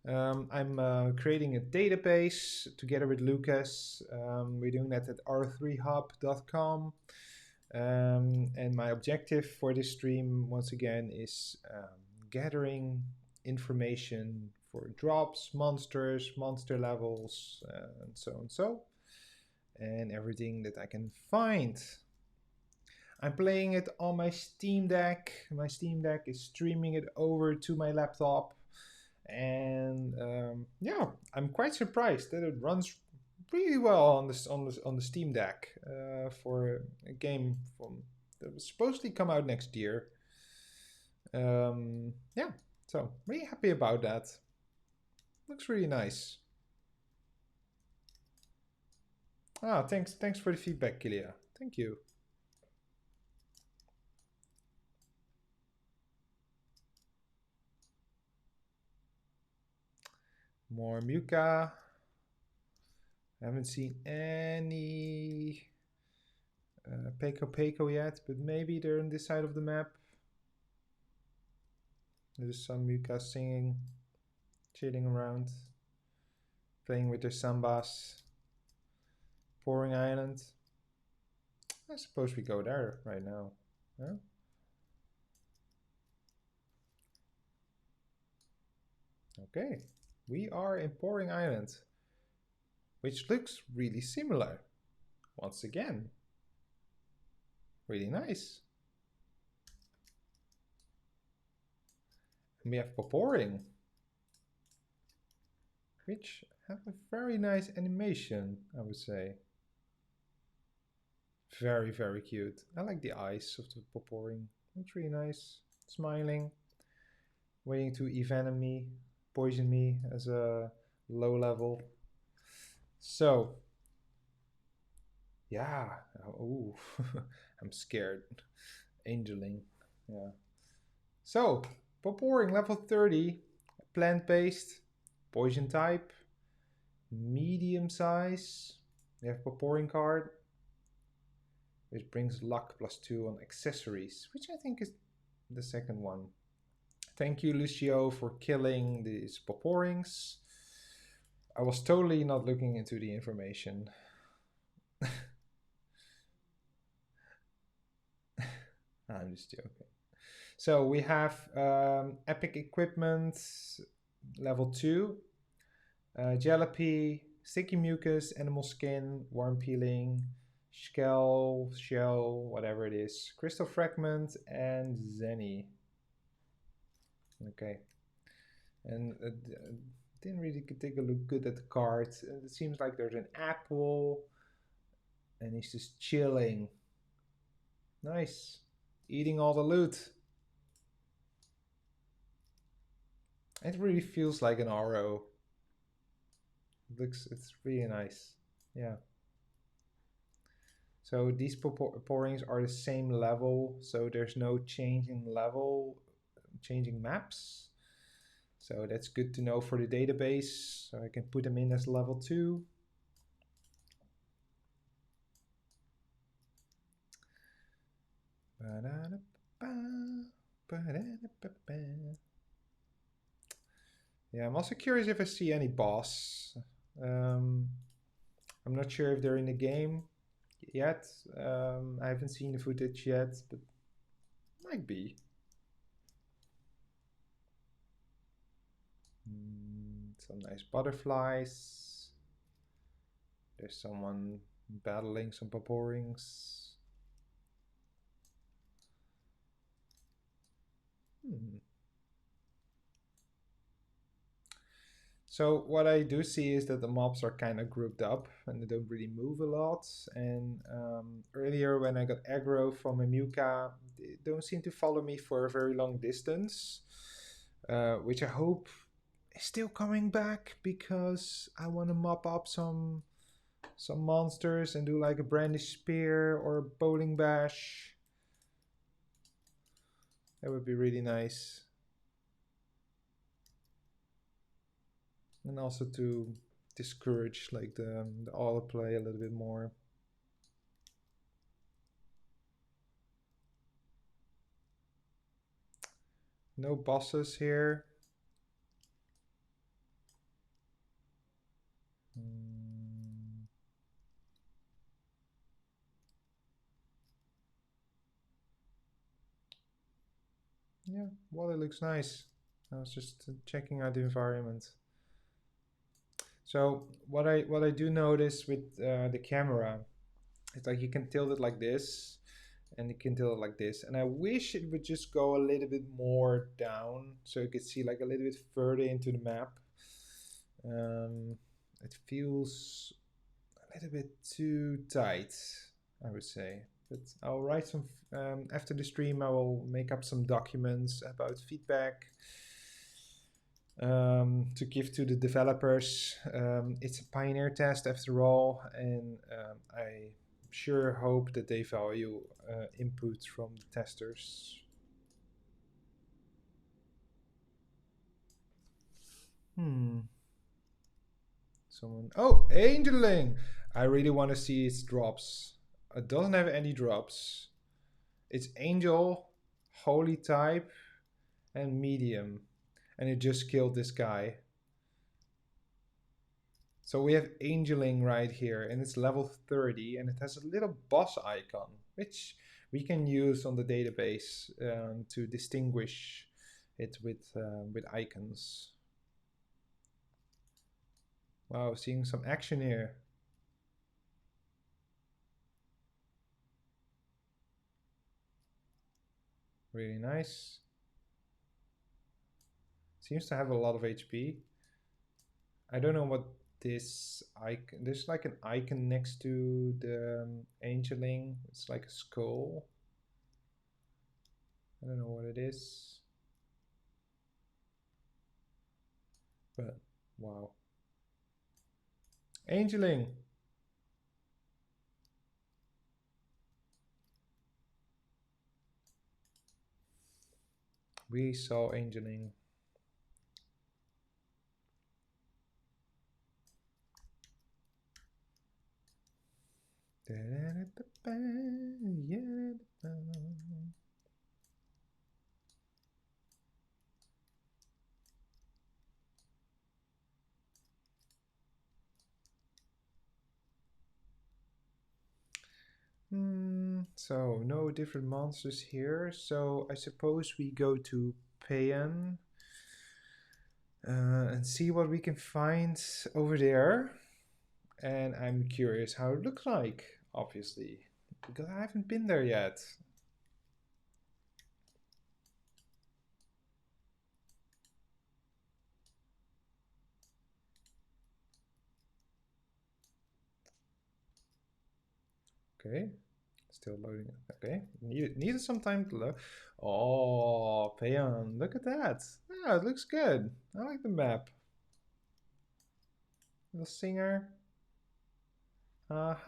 I'm creating a database together with Lucas. We're doing that at ro3hub.com. And my objective for this stream, once again, is gathering information for drops, monsters, monster levels, and so, and everything that I can find. I'm playing it on my Steam Deck. My Steam Deck is streaming it over to my laptop. And yeah, I'm quite surprised that it runs really well on the Steam Deck for a game that was supposedly come out next year. Yeah, so really happy about that. Looks really nice. Thanks for the feedback, Kilia. Thank you. More Muka. I haven't seen any Peko Peko yet, but maybe they're on this side of the map. There's some Muka singing, chilling around, playing with their sambas. Pouring Island. I suppose we go there right now. Yeah? Okay, we are in Pouring Island, which looks really similar. Once again, really nice. And we have Pouring, which have a very nice animation, I would say. Very, very cute. I like the eyes of the Pouring. It's really nice. Smiling, waiting to envenom me, poison me as a low level. So, yeah. Oh, I'm scared. Angeling. Yeah. So, Pouring level 30, plant-based, poison type, medium size. We have Pouring card, which brings luck +2 on accessories, which I think is the second one. Thank you, Lucio, for killing these Pourings. I was totally not looking into the information. I'm just joking. So we have epic equipment, level 2, Jalopy, sticky mucus, animal skin, worm peeling, shell, whatever it is, crystal fragment, and Zenny. Okay. And didn't really take a look good at the cards. It seems like there's an apple, and he's just chilling. Nice. Eating all the loot. It really feels like an RO. It's really nice. Yeah. So these pourings are the same level, so there's no change in level, changing maps. So that's good to know for the database. So I can put them in as level 2. Yeah, I'm also curious if I see any boss. I'm not sure if they're in the game yet. I haven't seen the footage yet, but might be. Some nice butterflies. There's someone battling some Pourings. So what I do see is that the mobs are kind of grouped up and they don't really move a lot. And earlier when I got aggro from a Muka, they don't seem to follow me for a very long distance, which I hope is still coming back because I want to mop up some monsters and do like a brandish spear or a bowling bash. That would be really nice. And also to discourage like the auto play a little bit more. No bosses here. Yeah, water looks nice. I was just checking out the environment. So what I do notice with the camera, it's like you can tilt it like this, and you can tilt it like this. And I wish it would just go a little bit more down, so you could see like a little bit further into the map. It feels a little bit too tight, I would say. But I'll write some, after the stream I will make up some documents about feedback to give to the developers. It's a Pioneer test after all, and I sure hope that they value input from the testers. Someone, oh, Angeling! I really want to see its drops. It doesn't have any drops. It's angel, holy type, and medium. And it just killed this guy. So we have angeling right here, and it's level 30, and it has a little boss icon, which we can use on the database to distinguish it with icons. Wow, seeing some action here. Really nice. Seems to have a lot of HP. I don't know what this icon, there's like an icon next to the angeling. It's like a skull. I don't know what it is. But wow. Angeling. We saw angeling. So no different monsters here. So I suppose we go to Payan and see what we can find over there. And I'm curious how it looks like, obviously, because I haven't been there yet. Okay, still loading. Okay, needed some time to load. Oh, Payan, look at that. Yeah, it looks good. I like the map. The singer. That's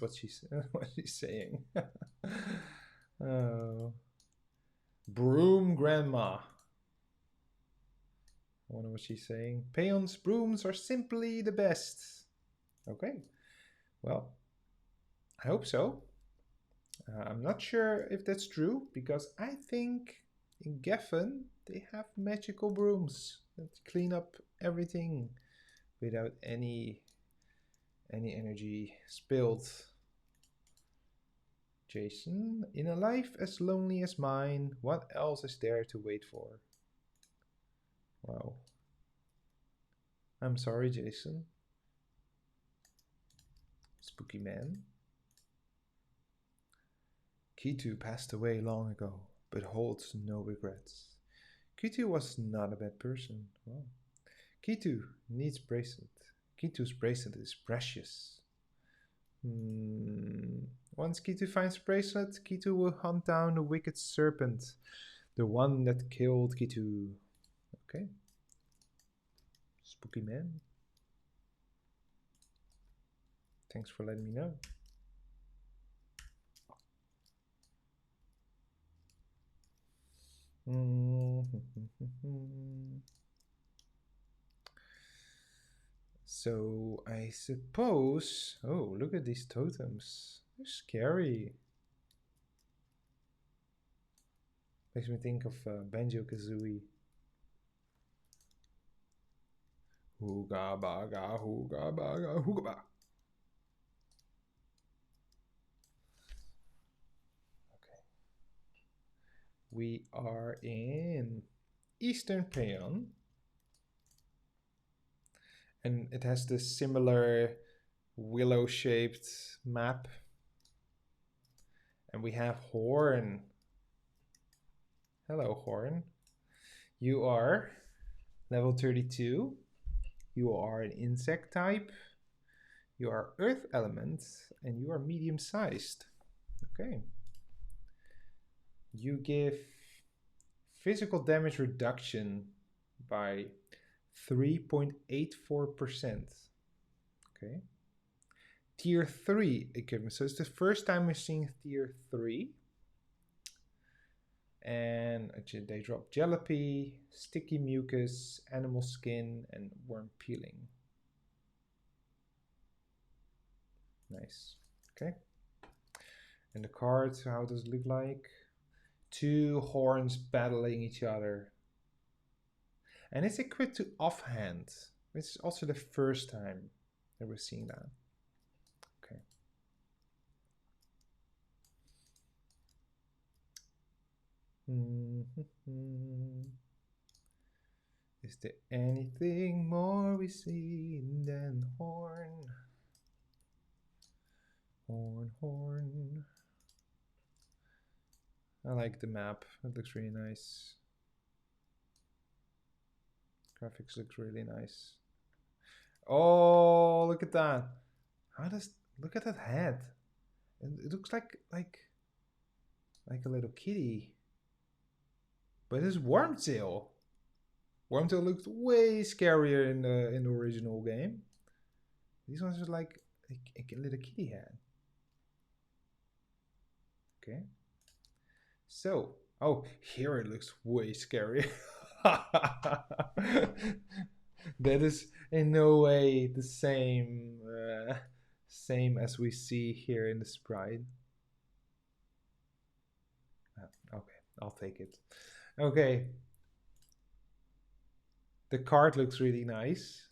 what she's saying. Oh, broom grandma. I wonder what she's saying. Payan's brooms are simply the best. Okay, well, I hope so. I'm not sure if that's true because I think in Geffen they have magical brooms that clean up everything without any energy spilled. Jason, in a life as lonely as mine, what else is there to wait for? Wow. I'm sorry, Jason. Spooky man. Kitu passed away long ago, but holds no regrets. Kitu was not a bad person. Wow. Kitu needs bracelet. Kitu's bracelet is precious. Once Kitu finds bracelet, Kitu will hunt down the wicked serpent, the one that killed Kitu. Okay. Spooky man. Thanks for letting me know. So I suppose... Oh, look at these totems. They're scary. Makes me think of Banjo-Kazooie. Hooga baga, hooga baga, hooga baga. Okay. We are in Eastern Payan. And it has this similar willow-shaped map. And we have Horn. Hello, Horn. You are level 32. You are an insect type. You are earth element. And you are medium-sized. Okay. You give physical damage reduction by 3.84%. Okay. Tier 3 equipment. So it's the first time we're seeing tier 3. And they drop Jalopy, sticky mucus, animal skin, and worm peeling. Nice. Okay. And the card, how does it look like? Two horns battling each other. And it's equipped to offhand, which is also the first time that we're seeing that. Okay. Is there anything more we see than horn? Horn, horn. I like the map. It looks really nice. Graphics looks really nice. Oh, look at that. Look at that head. It looks like a little kitty. But it's Wormtail. Wormtail looked way scarier in the original game. These ones are like a little kitty head. Okay. So, oh, here it looks way scarier. That is in no way the same as we see here in the sprite. Okay, I'll take it. Okay. The card looks really nice.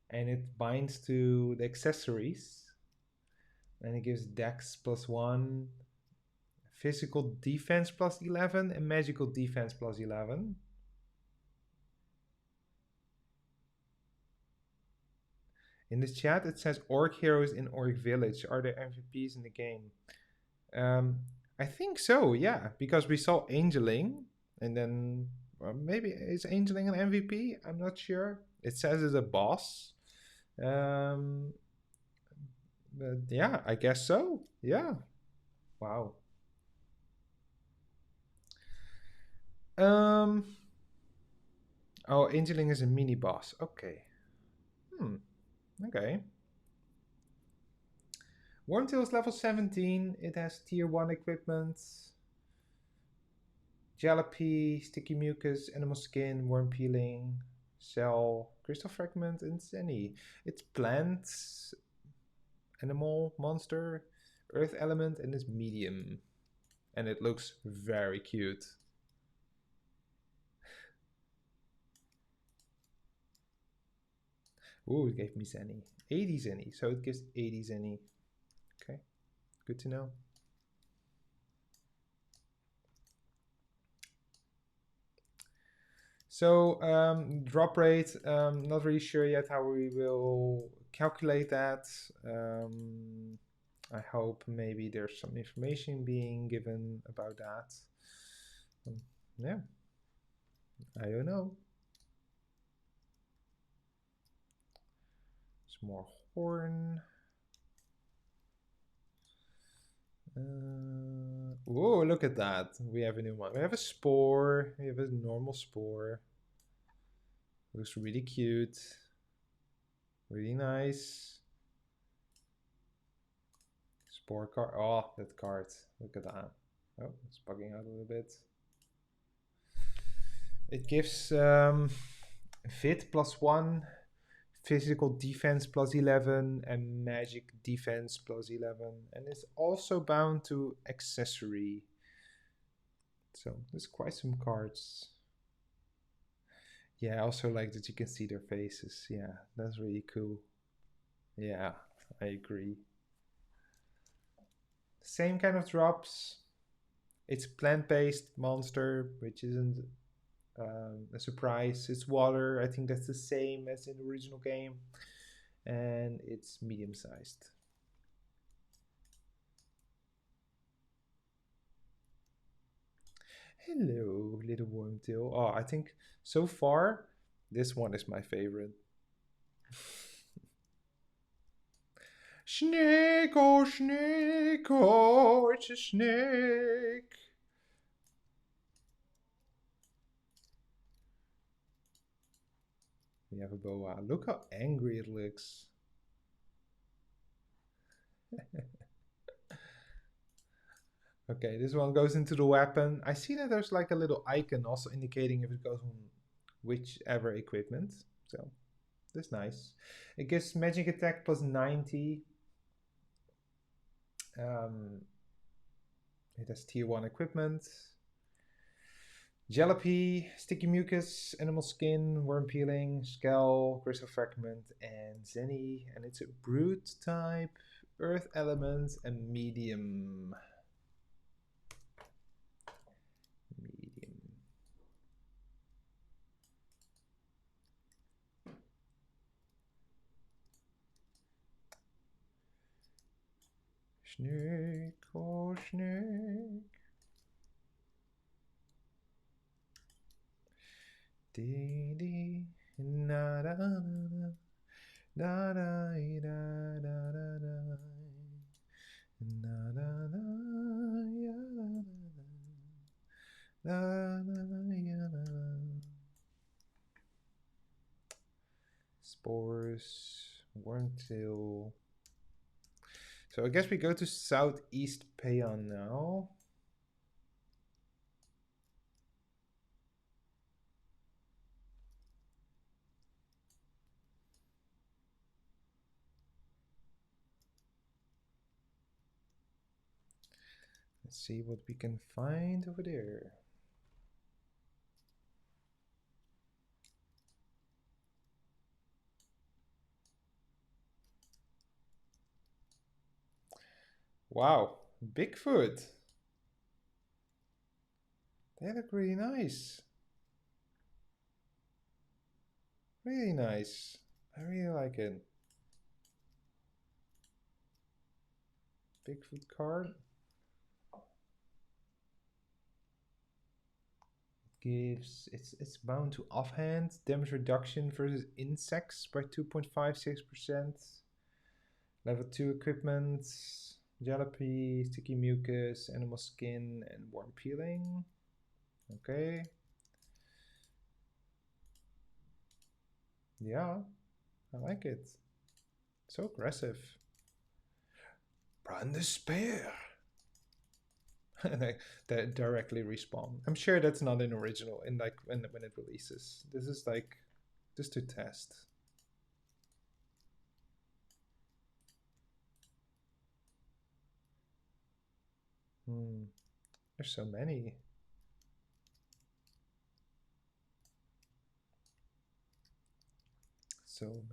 And it binds to the accessories. And it gives Dex +1, physical defense +11, and magical defense +11. In the chat, it says Orc Heroes in Orc Village. Are there MVPs in the game? I think so, yeah. Because we saw Angeling, and then maybe is Angeling an MVP? I'm not sure. It says it's a boss. But yeah, I guess so. Yeah. Wow. Oh, Angeling is a mini boss. Okay. Okay. Wormtail is level 17. It has tier 1 equipment. Jalopy, sticky mucus, animal skin, worm peeling, cell, crystal fragment, and Zenny. It's plants, animal, monster, earth element, and it's medium. And it looks very cute. Ooh, it gave me Zenny. 80 Zenny, so it gives 80 Zenny. Okay, good to know. So drop rate, not really sure yet how we will calculate that. I hope maybe there's some information being given about that. Yeah, I don't know. Some more horn. Whoa, look at that. We have a new one. We have a spore. We have a normal spore. Looks really cute. Really nice. Spore card. Oh, that card. Look at that. Oh, it's bugging out a little bit. It gives Fit +1, physical defense +11, and magic defense +11. And it's also bound to accessory. So there's quite some cards. Yeah, I also like that you can see their faces. Yeah, that's really cool. Yeah, I agree. Same kind of drops. It's plant-based monster, which isn't a surprise. It's water. I think that's the same as in the original game. And it's medium-sized. Hello, little Wormtail. Oh, I think so far, this one is my favorite. Snake, oh, it's a snake. We have a boa. Look how angry it looks. Okay, this one goes into the weapon. I see that there's like a little icon also indicating if it goes on whichever equipment. So that's nice. It gives magic attack +90. Um, it has tier 1 equipment. Jalopy, sticky mucus, animal skin, worm peeling, skull, crystal fragment, and zenny. And it's a brute type, earth element, and medium. Medium. Snake, oh snake. Dee dee, na da da da. Da da da da da da. Da da da ya da da da ya da. Spores, wormtail. So I guess we go to Southeast Payan now. Let's see what we can find over there. Wow, Bigfoot. They look really nice. Really nice. I really like it. Bigfoot card. Gives it's bound to offhand damage reduction versus insects by 2.56%. Level 2 equipment, jalopy, sticky mucus, animal skin, and worm peeling. Okay. Yeah, I like it. So aggressive. Brand despair. That directly respawn. I'm sure that's not an original in like when it releases. This is like just to test. There's so many. So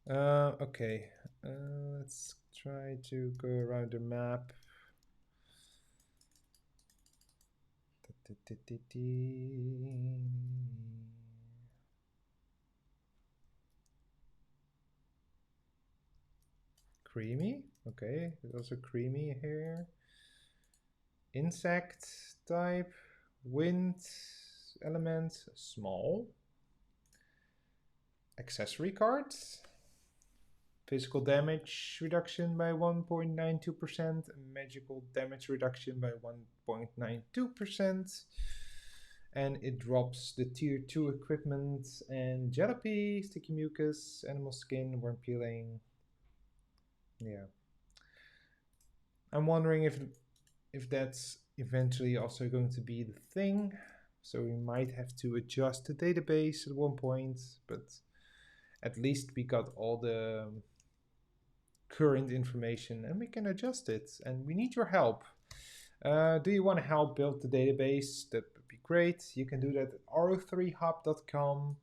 many. Okay. Let's try to go around the map. Creamy. Okay, there's also creamy here. Insect type. Wind element. Small. Accessory cards. Physical damage reduction by 1.92%. Magical damage reduction by 1.92%. And it drops the tier 2 equipment and jalopy, sticky mucus, animal skin, worm peeling. Yeah. I'm wondering if that's eventually also going to be the thing. So we might have to adjust the database at one point, but at least we got all the current information and we can adjust it, and we need your help. Do you want to help build the database? That would be great. You can do that at ro3hub.com.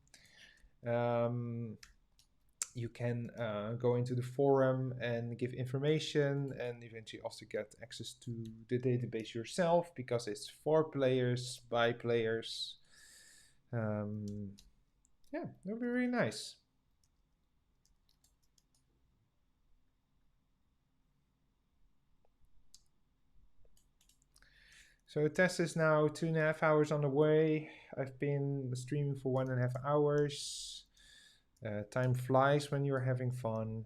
You can go into the forum and give information, and eventually also get access to the database yourself, because it's for players by players. Yeah, that would be really nice. So the test is now 2.5 hours on the way. I've been streaming for 1.5 hours. Time flies when you're having fun.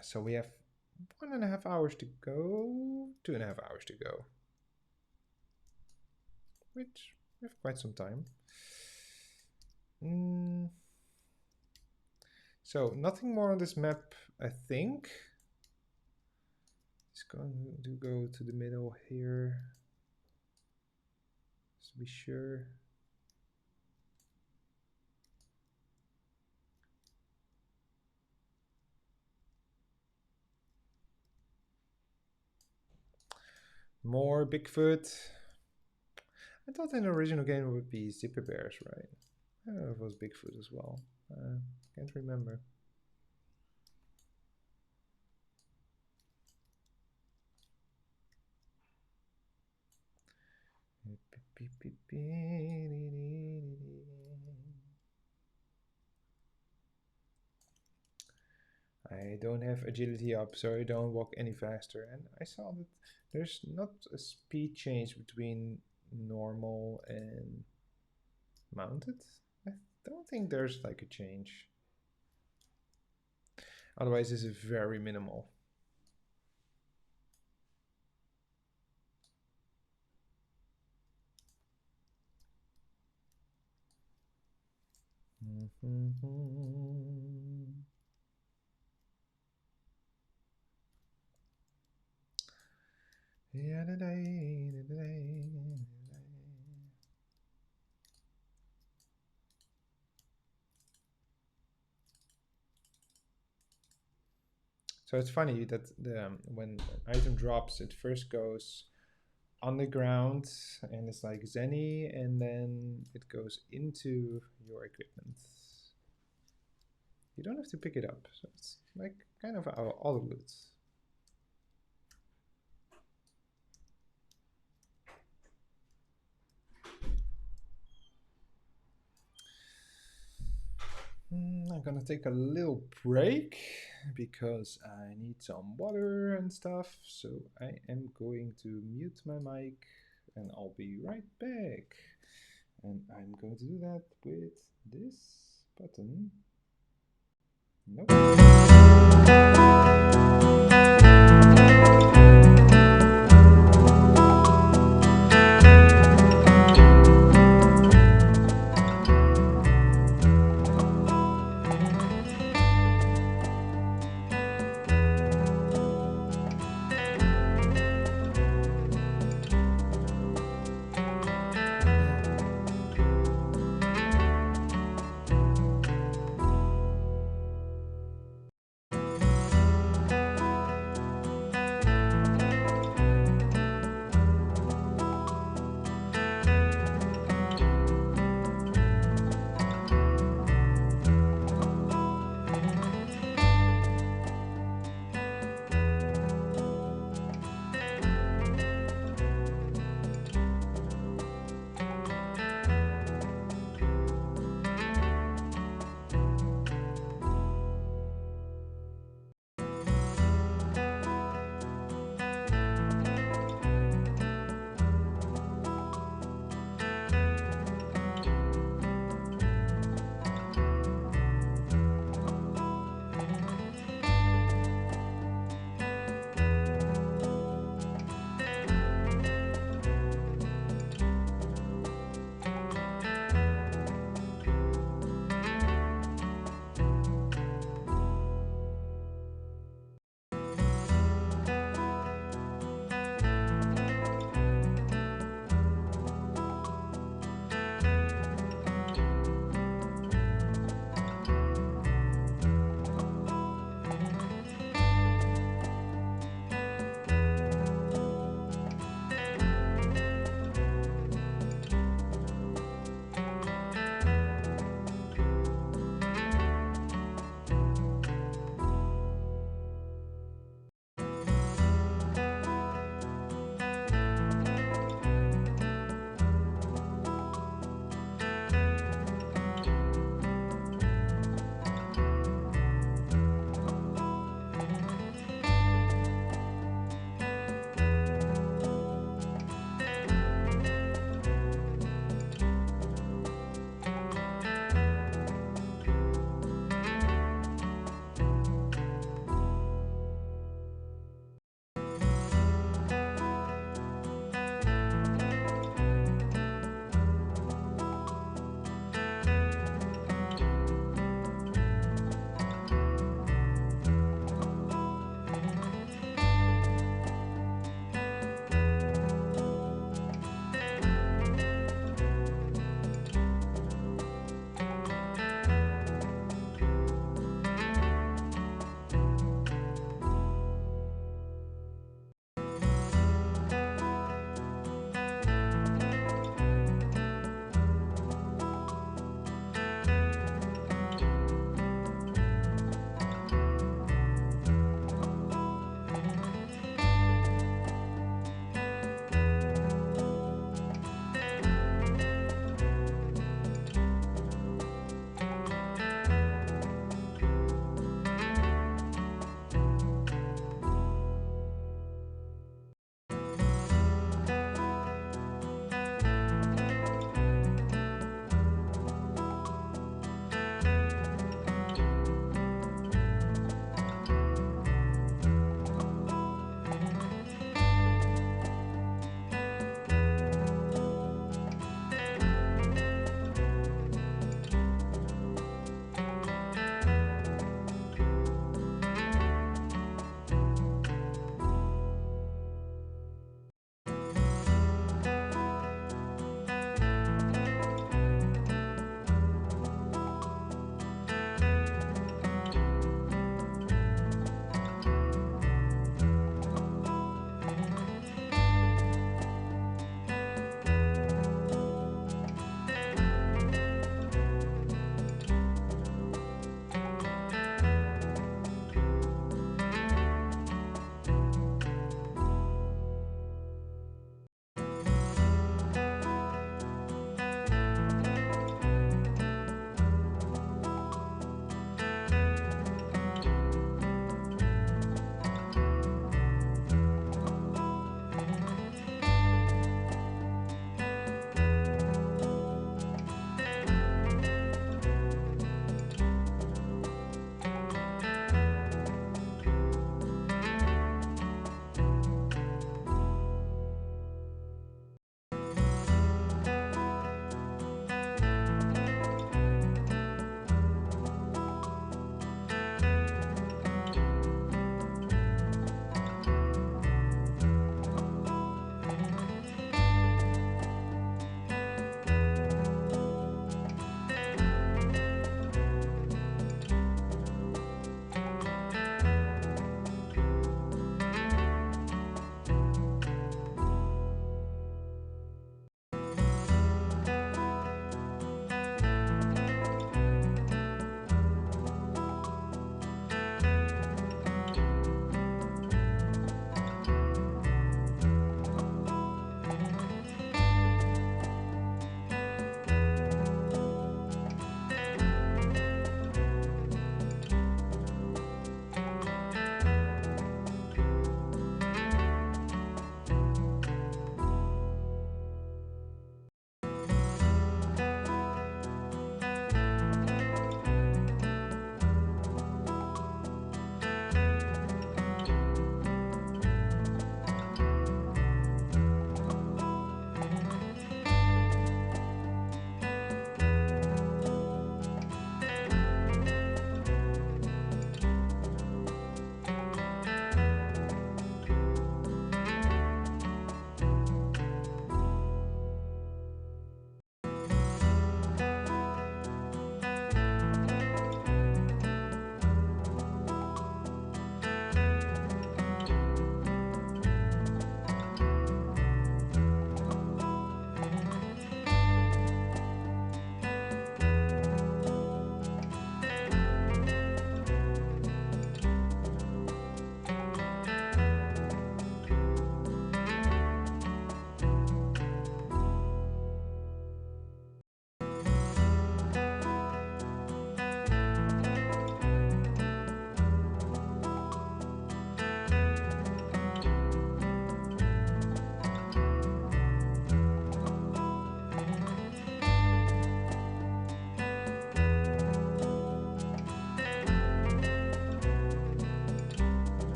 So we have 1.5 hours to go, 2.5 hours to go, which we have quite some time. So nothing more on this map, I think. Just going to go to the middle here, just to be sure. More Bigfoot. I thought in the original game it would be zipper bears, right? I don't know if it was Bigfoot as well. Can't remember. I don't have agility up, so I don't walk any faster. And I saw that there's not a speed change between normal and mounted. I don't think there's like a change. Otherwise, this is very minimal. So it's funny that when an item drops, it first goes underground and it's like Zenny, and then it goes into your equipment. You don't have to pick it up, so it's like kind of our auto loot. I'm gonna take a little break because I need some water and stuff. So I am going to mute my mic and I'll be right back. And I'm going to do that with this button. Nope.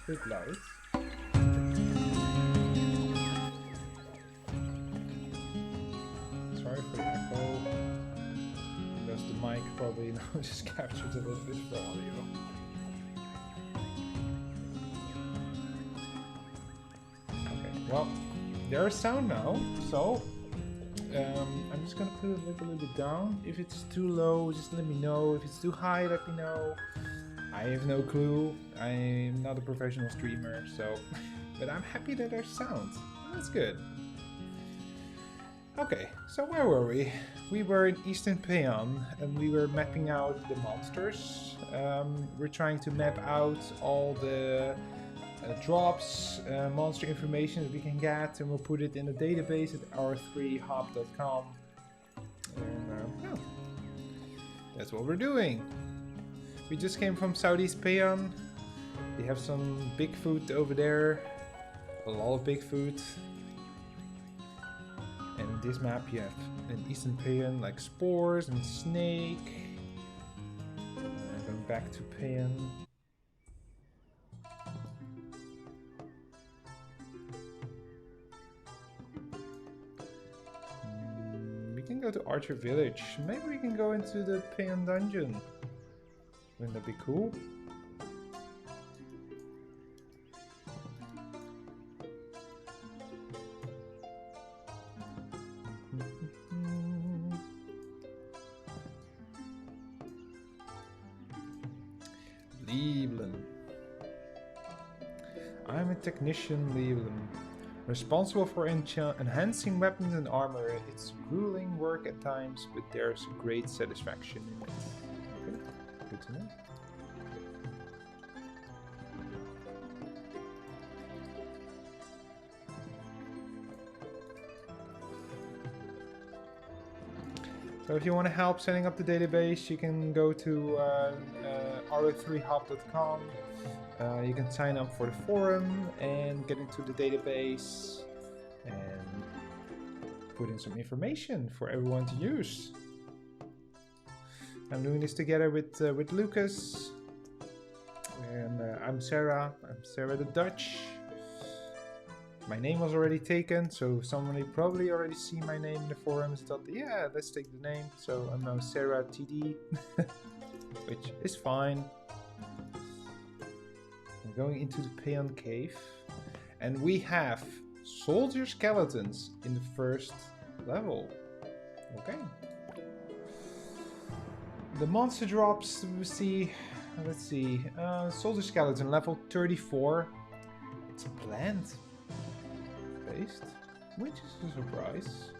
bit loud. Sorry for the echo. Because the mic probably just captured a little bit of the audio. Okay, well, there's sound now, so I'm just gonna put it a little bit down. If it's too low, just let me know. If it's too high, let me know. I have no clue. I'm not a professional streamer, so but I'm happy that there's sound. That's good. Okay, so where were we? We were in Eastern Payan and we were mapping out the monsters. We're trying to map out all the drops, monster information that we can get, and we'll put it in a database at ro3hop.com. And yeah, that's what we're doing. We just came from Southeast Payan. We have some Bigfoot over there, a lot of Bigfoot. And in this map you have in Eastern Payan like spores and snake. Going back to Payan. We can go to Orc Village. Maybe we can go into the Payan dungeon. Wouldn't that be cool? I'm a technician, Leland. Responsible for enhancing weapons and armor. It's grueling work at times, but there's great satisfaction in it. Okay, good to know. So if you want to help setting up the database, you can go to ro3hop.com. You can sign up for the forum and get into the database and put in some information for everyone to use. I'm doing this together with Lucas, and I'm Sarah. I'm Sarah the Dutch. My name was already taken, so somebody probably already see my name in the forums. Thought, yeah, let's take the name. So I'm now Sarah TD, which is fine. We're going into the Payan Cave, and we have soldier skeletons in the first level. Okay. The monster drops we see. Let's see. Soldier skeleton level 34. It's a plant based, which is a surprise.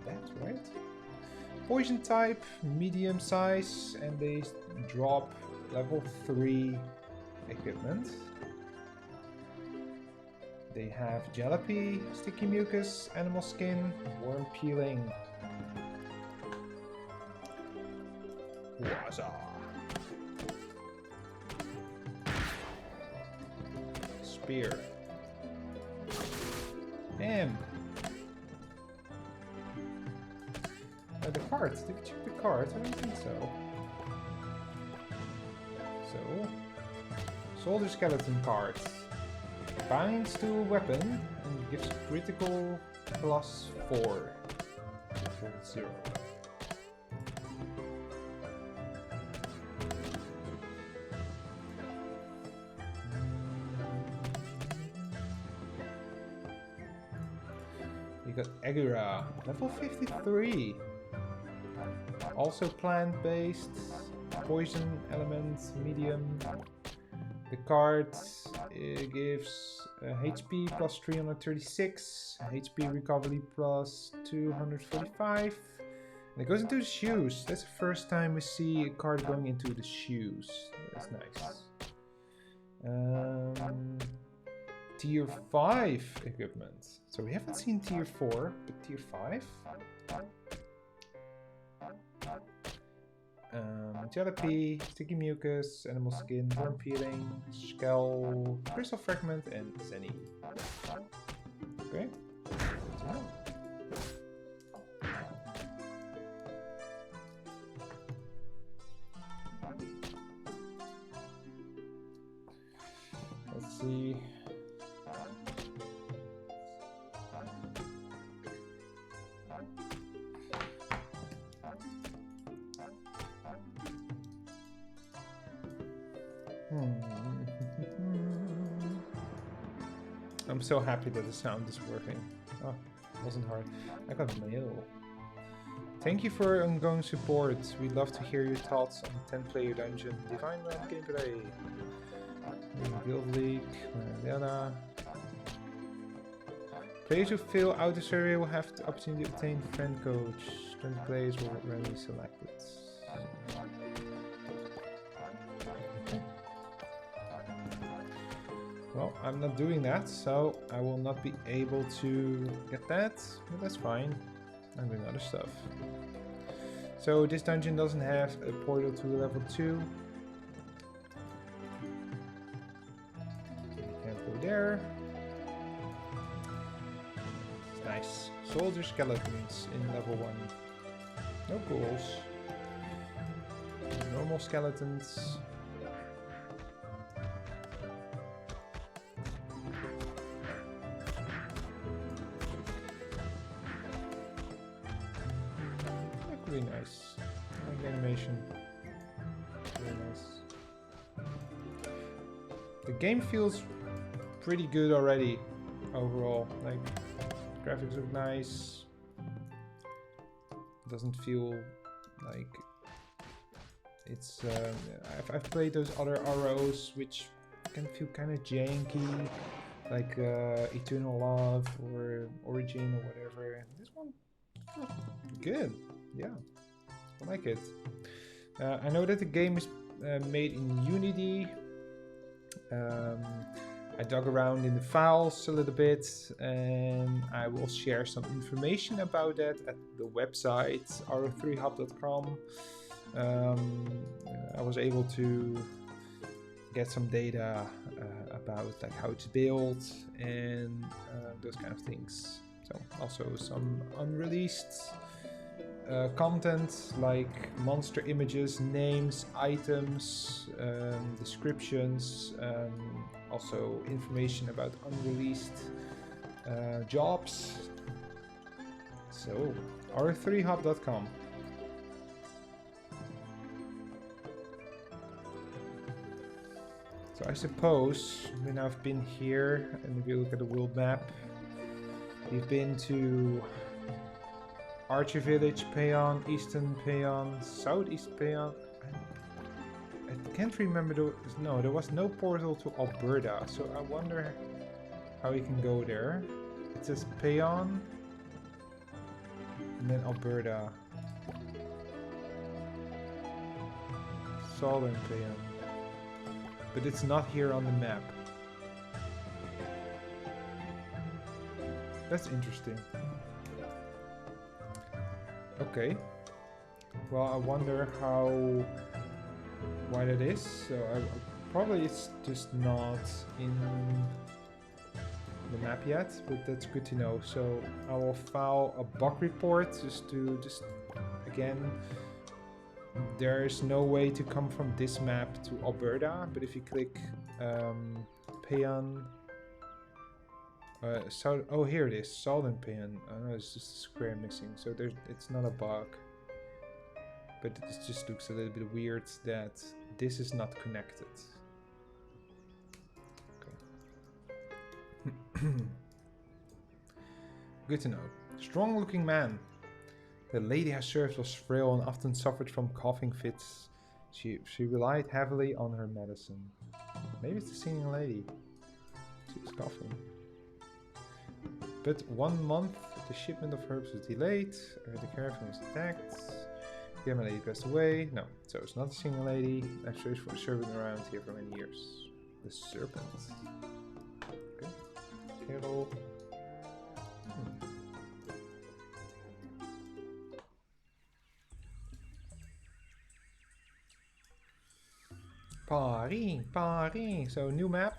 That's right. Poison type, medium size, and they drop level 3 equipment. They have jalopy, sticky mucus, animal skin, worm peeling. Waza. Spear. Damn. The cards. Did we check the cards? I don't think so. So, soldier skeleton cards. Binds to a weapon and gives critical plus 4. 0. We got Agura, level 53. Also plant-based, poison element, medium. The card gives HP plus 336, HP recovery plus 245. And it goes into the shoes. That's the first time we see a card going into the shoes. That's nice. Tier 5 equipment. So we haven't seen tier 4, but tier 5. Jalopy, sticky mucus, animal skin, worm peeling, skull, crystal fragment, and zenny. Okay. Good to know. see. I'm so happy that the sound is working. Oh, it wasn't hard. I got mail. Thank you for ongoing support. We'd love to hear your thoughts on the 10-player dungeon Divine Realm gameplay. Guild League, Mariana. Players who fail out this area will have the opportunity to obtain friend codes. 20 players will randomly selected. Well, I'm not doing that, so I will not be able to get that, but that's fine. I'm doing other stuff. So this dungeon doesn't have a portal to level 2. You can't go there. It's nice. Soldier skeletons in level 1. No ghouls. Normal skeletons. Really nice. I like the animation. Very nice. The game feels pretty good already overall. Like, graphics look nice. Doesn't feel like it's. I've played those other ROs which can feel kind of janky, like Eternal Love or Origin or whatever. This one, good. Yeah, I like it. I know that the game is made in Unity. I dug around in the files a little bit and I will share some information about that at the website ro3hub.com. I was able to get some data about like how it's built and those kind of things. So also some unreleased content like monster images, names, items, descriptions, also information about unreleased jobs. So, ro3hub.com. So I suppose when I've been here, and if you look at the world map, we've been to Orc Village, Payon, Eastern Payon, Southeast Payon. I can't remember. There was no portal to Alberta, so I wonder how we can go there. It says Payon, and then Alberta. Southern Payon. But it's not here on the map. That's interesting. Okay, well I wonder why that is. So probably it's just not in the map yet, but that's good to know. So I will file a bug report just again, there's no way to come from this map to Alberta, but if you click Payon, oh, here it is, Southern Payon. Oh no, it's just a square missing, so it's not a bug. But it just looks a little bit weird that this is not connected. Okay. Good to know. Strong looking man. The lady I served was frail and often suffered from coughing fits. She relied heavily on her medicine. Maybe it's the singing lady. She was coughing. But 1 month, the shipment of herbs was delayed, the caravan was attacked, the young lady passed away. No, so it's not a single lady. I've searched for a servant around here for many years. The serpent. Okay. Hero. Porings. So new map.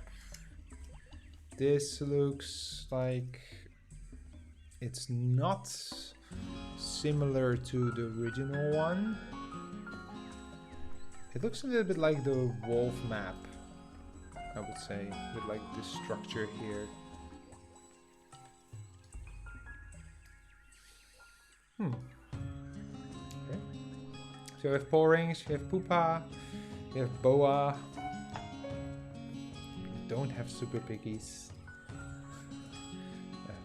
This looks like it's not similar to the original one. It looks a little bit like the wolf map. I would say, with like this structure here. Okay. So you have Porings, you have Pupa, you have Boa. You don't have Super Piggies.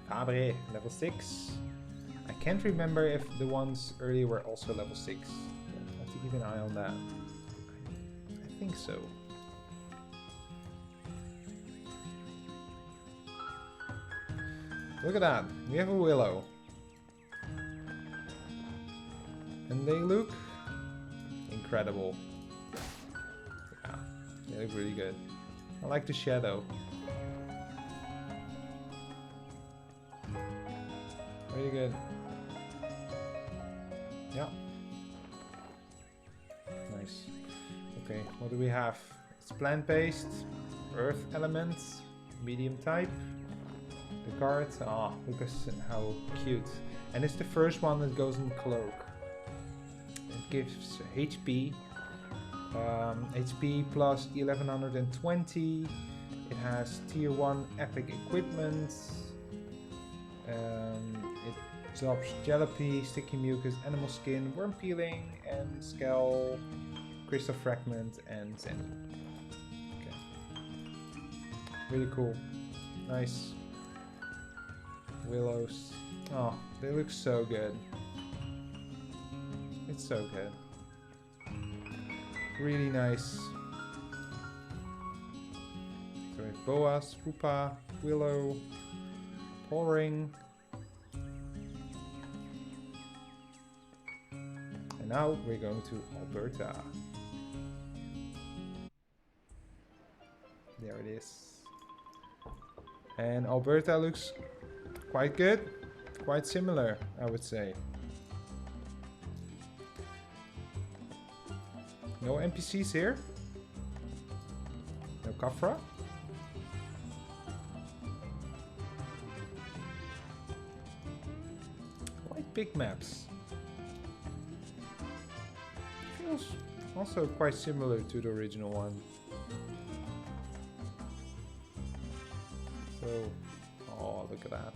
Fabre, level 6. I can't remember if the ones earlier were also level 6. I have to keep an eye on that. I think so. Look at that. We have a Willow. And they look incredible. Yeah, they look really good. I like the shadow. Really good. Yeah. Nice. Okay, what do we have? It's plant-based, earth elements, medium type. The card, look at how cute. And it's the first one that goes in cloak. It gives HP. HP plus 1120. It has tier 1 epic equipment. It drops Jalopy, sticky mucus, animal skin, worm peeling, and scale, crystal fragment, and zen. Okay. Really cool. Nice. Willows. Oh, they look so good. It's so good. Really nice. So we have Boas, Pupa, Willow, Poring. And now we're going to Alberta. There it is. And Alberta looks quite good. Quite similar, I would say. No NPCs here. No Kafra. Quite big maps. Feels also quite similar to the original one. So, oh, look at that.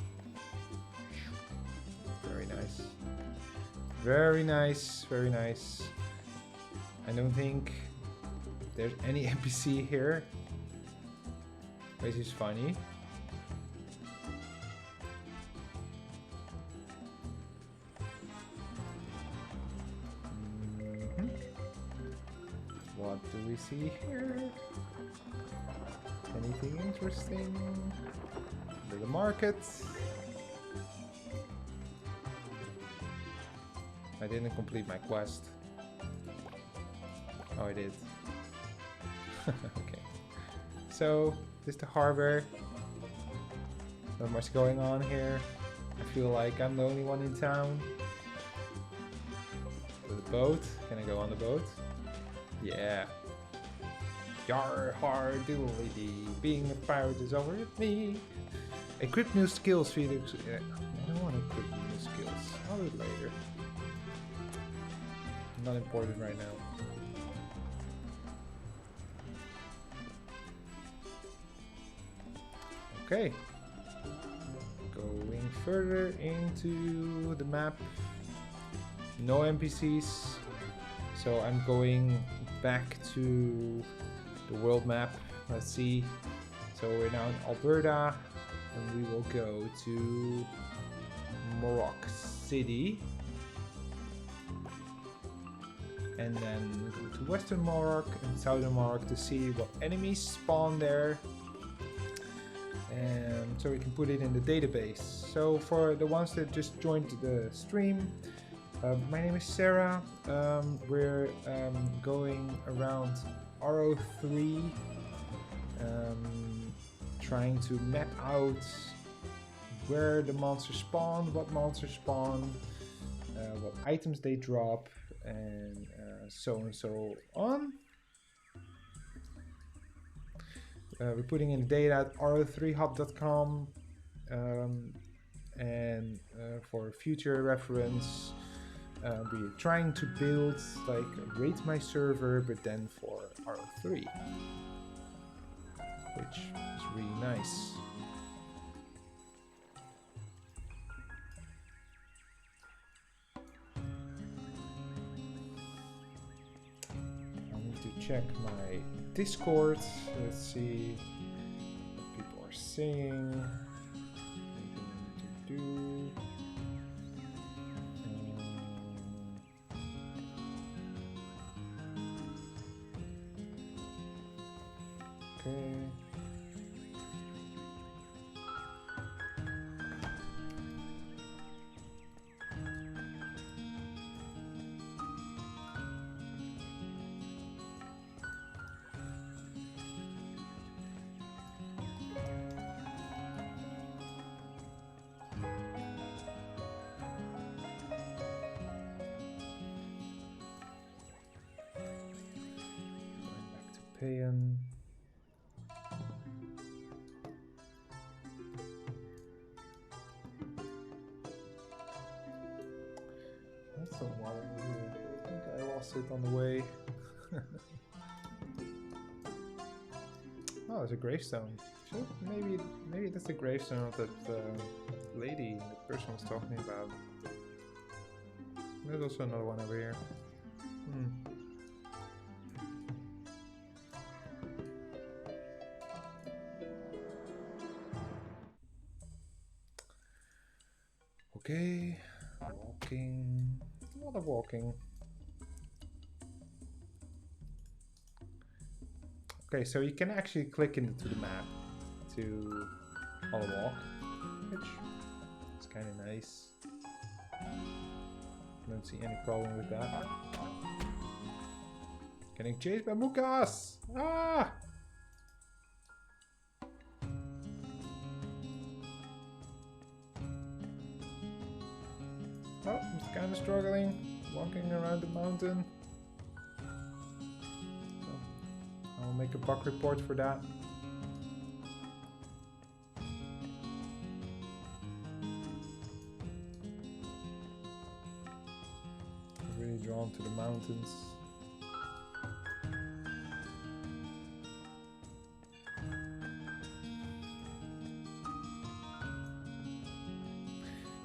Very nice. Very nice, very nice. I don't think there's any NPC here, which is funny. What do we see here? Anything interesting? The market. I didn't complete my quest. Oh, I did. Okay. So, this is the harbor. Not much going on here. I feel like I'm the only one in town. With a boat. Can I go on the boat? Yeah. Yar har diddly dee. Being a pirate is over with me. Equip new skills, Felix. I don't want to equip new skills. I'll do it later. Not important right now. Okay. Going further into the map. No NPCs. So I'm going back to the world map. Let's see. So we're now in Alberta. And we will go to Morocco City. And then go to Western Morocco and Southern Morocco to see what enemies spawn there. And so we can put it in the database. So for the ones that just joined the stream, my name is Sarah. We're going around RO3, trying to map out where the monsters spawn, what monsters spawn, what items they drop, and so on. We're putting in data at ro3hub.com, and for future reference, we're trying to build like a rate my server, but then for RO3. which is really nice. I need to check my Discord. Let's see what people are saying. Anything I need to do. Okay. Going back to Payan. That's some water here. I think I lost it on the way. Oh, there's a gravestone. Should, maybe that's the gravestone of that lady the person was talking about. There's also another one over here. Okay, walking, a lot of walking. Okay, so you can actually click into the map to all walk, which is kind of nice. Don't see any problem with that. Getting chased by Mukas! Ah! Oh, I'm kind of struggling, walking around the mountain. So I'll make a bug report for that. I'm really drawn to the mountains.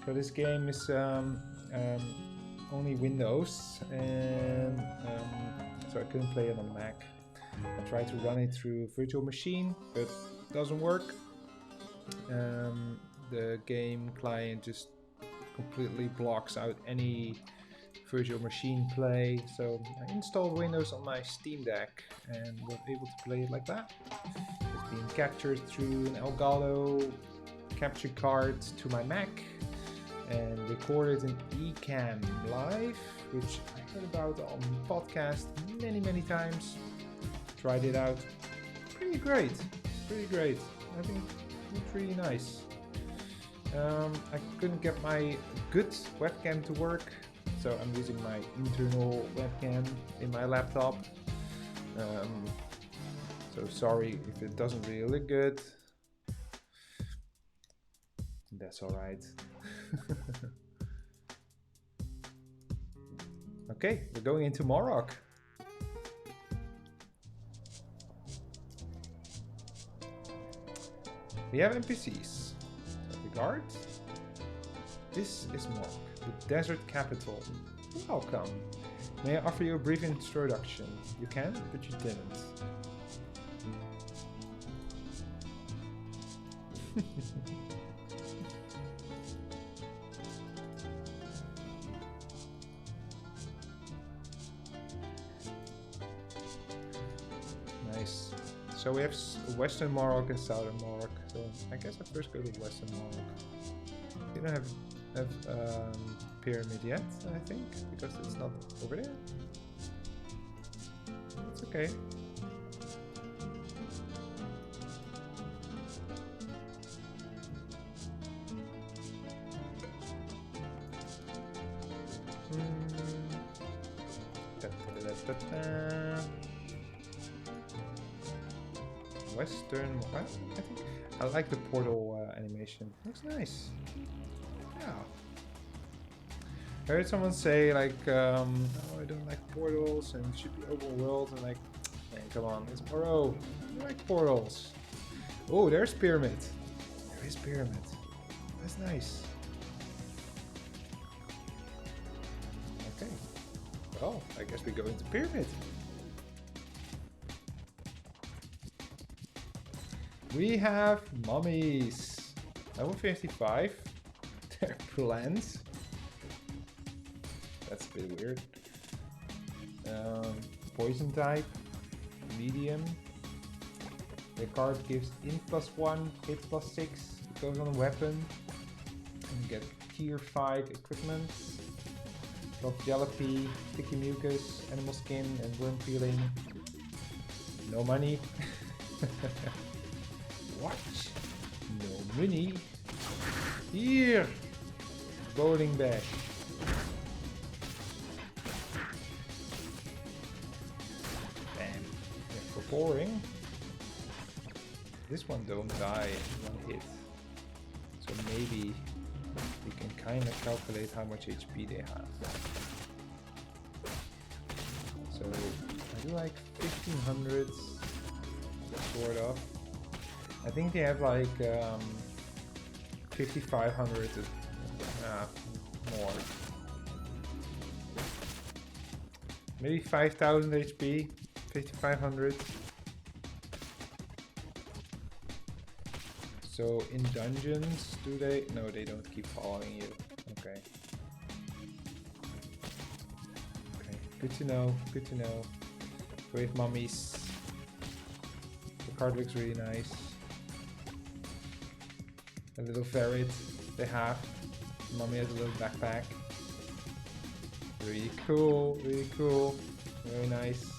So this game is only Windows, and so I couldn't play it on Mac. I tried to run it through a virtual machine, but it doesn't work. The game client just completely blocks out any virtual machine play. So I installed Windows on my Steam Deck and was able to play it like that. It's being captured through an Elgato capture card to my Mac and recorded in Ecamm Live, which I heard about on podcast many times. Tried it out. Pretty great. I think it's really nice. I couldn't get my good webcam to work, so I'm using my internal webcam in my laptop. So sorry if it doesn't really look good. That's alright. Okay, we're going into Morok. We have NPCs. Regard. This is Morok, the desert capital. Welcome. May I offer you a brief introduction? You can, but you didn't. Nice. So we have Western Morok and Southern Morok. So I guess I first go to Western Morok. We don't have pyramid yet, I think, because it's not over there. It's okay. Western, I think I like the portal animation. Looks nice. Yeah. I heard someone say like, oh, I don't like portals and it should be open world, and like, hey, come on, it's RO. I like portals. Oh, there's pyramid. There is pyramid. That's nice. Okay. Well, I guess we go into pyramid. We have mummies. Level 55. They're plants. That's a bit weird. Poison type. Medium. The card gives int +1, hit +6. It goes on a weapon. And you get tier 5 equipment. Drop Jalopy, Sticky Mucus, Animal Skin, and Worm Peeling. No money. What? No money. Here! Bowling bash. And for pouring. This one don't die in one hit. So maybe we can kind of calculate how much HP they have. So I do like 1500, sort of. I think they have like 5500, more. Maybe 5000 HP, 5500. So in dungeons, do they? No, they don't keep following you. Okay. Okay, good to know, good to know. We have mummies. The card looks really nice. A little ferret they have. Mummy has a little backpack. Really cool, really cool. Very nice.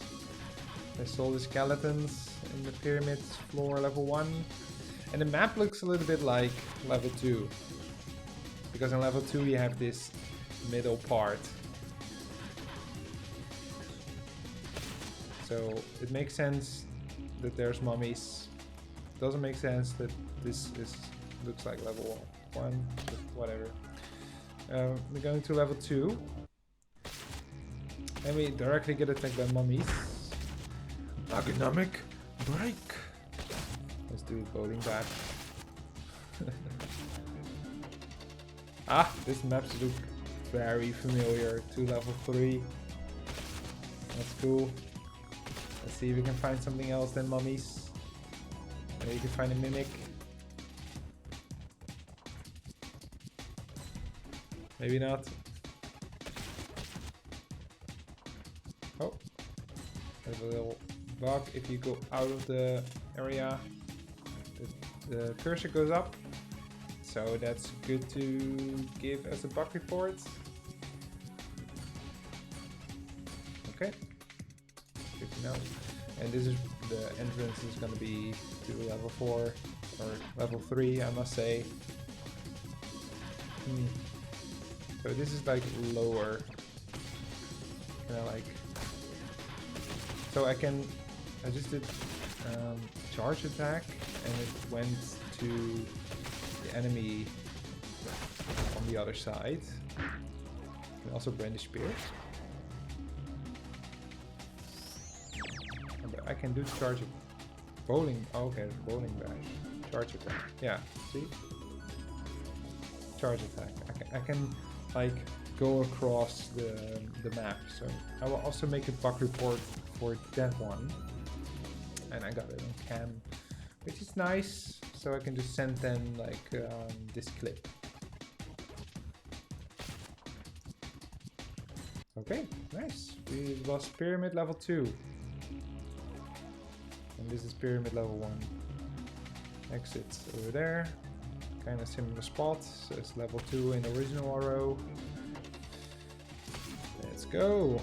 I saw the skeletons in the pyramids floor level 1. And the map looks a little bit like level 2. Because in level 2 you have this middle part. So it makes sense that there's mummies. It doesn't make sense that this looks like level 1, but whatever. We're going to level 2. And we directly get attacked by mummies. Economic break. Let's do a bowling bash. This map look very familiar to level 3. That's cool. Let's see if we can find something else than mummies. Maybe you can find a mimic. Maybe not. Oh, there's a little bug. If you go out of the area, the cursor goes up. So that's good to give as a bug report. Okay, good to know. And this is the entrance is going to be to level 4 or level 3, I must say. So this is like lower. Kind of like. So I just did charge attack and it went to the enemy on the other side. You can also brandish spears. But I can do charge bowling. Oh, okay, bowling bash. Charge attack. Yeah, see? Charge attack. I can like go across the map. So I will also make a bug report for that one. And I got it on cam, which is nice. So I can just send them like this clip. Okay, nice. We lost pyramid level 2. And this is pyramid level 1. Exits over there. Kind of similar spots as level 2 in the original RO. Let's go.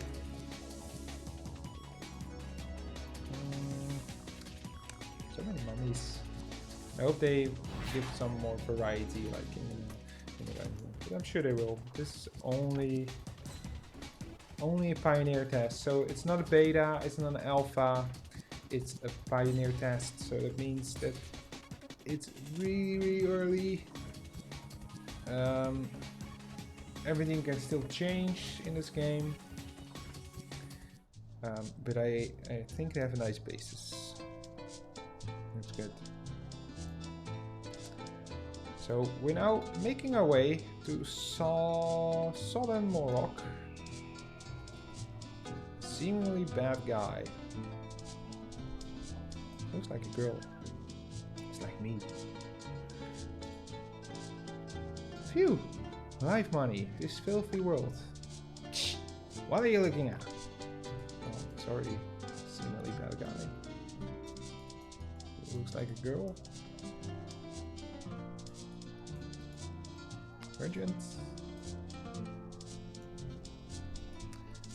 So many mummies. I hope they give some more variety, like in the dungeon. But I'm sure they will. This is only a pioneer test, so it's not a beta, it's not an alpha, it's a pioneer test. So that means that it's really early. Everything can still change in this game, but I think they have a nice basis. That's good. So we're now making our way to Southern Morocco. Seemingly bad guy. Looks like a girl. It's like me. Phew! Life money. This filthy world. What are you looking at? Oh, sorry. Seemingly bad guy. Looks like a girl. Urgent.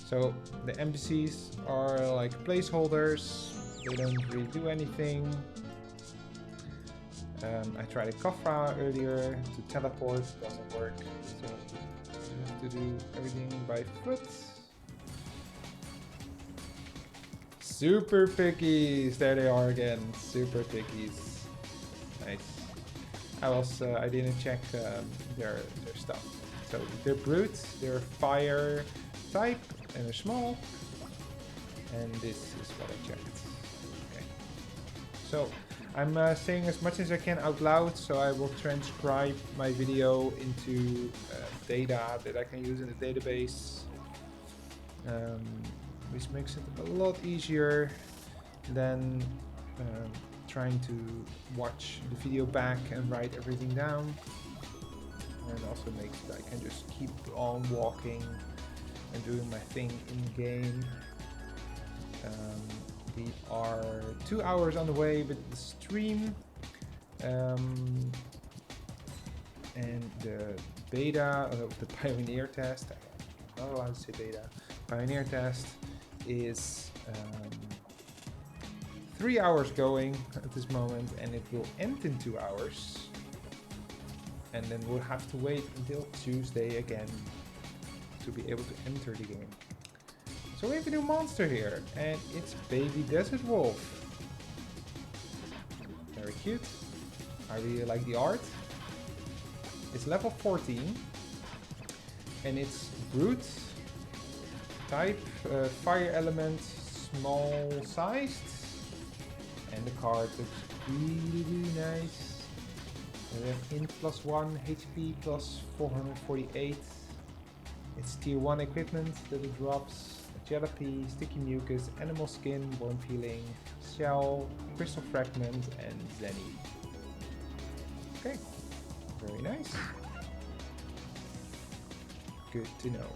So the NPCs are like placeholders. They don't really do anything. I tried a Kafra earlier to teleport, doesn't work. So you have to do everything by foot. Super pickies, there they are again. Super pickies. Nice. I didn't check their stuff. So they're brute, they're fire type, and they're small. And this is what I checked. Okay. So I'm saying as much as I can out loud, so I will transcribe my video into data that I can use in the database, which makes it a lot easier than trying to watch the video back and write everything down. And also makes it I can just keep on walking and doing my thing in game. We are 2 hours on the way with the stream, and the beta of the Pioneer Test, I'm not allowed to say beta, Pioneer Test is 3 hours going at this moment, and it will end in 2 hours, and then we'll have to wait until Tuesday again to be able to enter the game. So we have a new monster here, and it's Baby Desert Wolf. Very cute. I really like the art. It's level 14, and it's brute type, fire element, small sized, and the card looks really nice. We have int +1, HP +448. It's tier 1 equipment that it drops. Jalopy, sticky mucus, animal skin, worm peeling, shell, crystal fragment, and zenny. Okay, very nice. Good to know.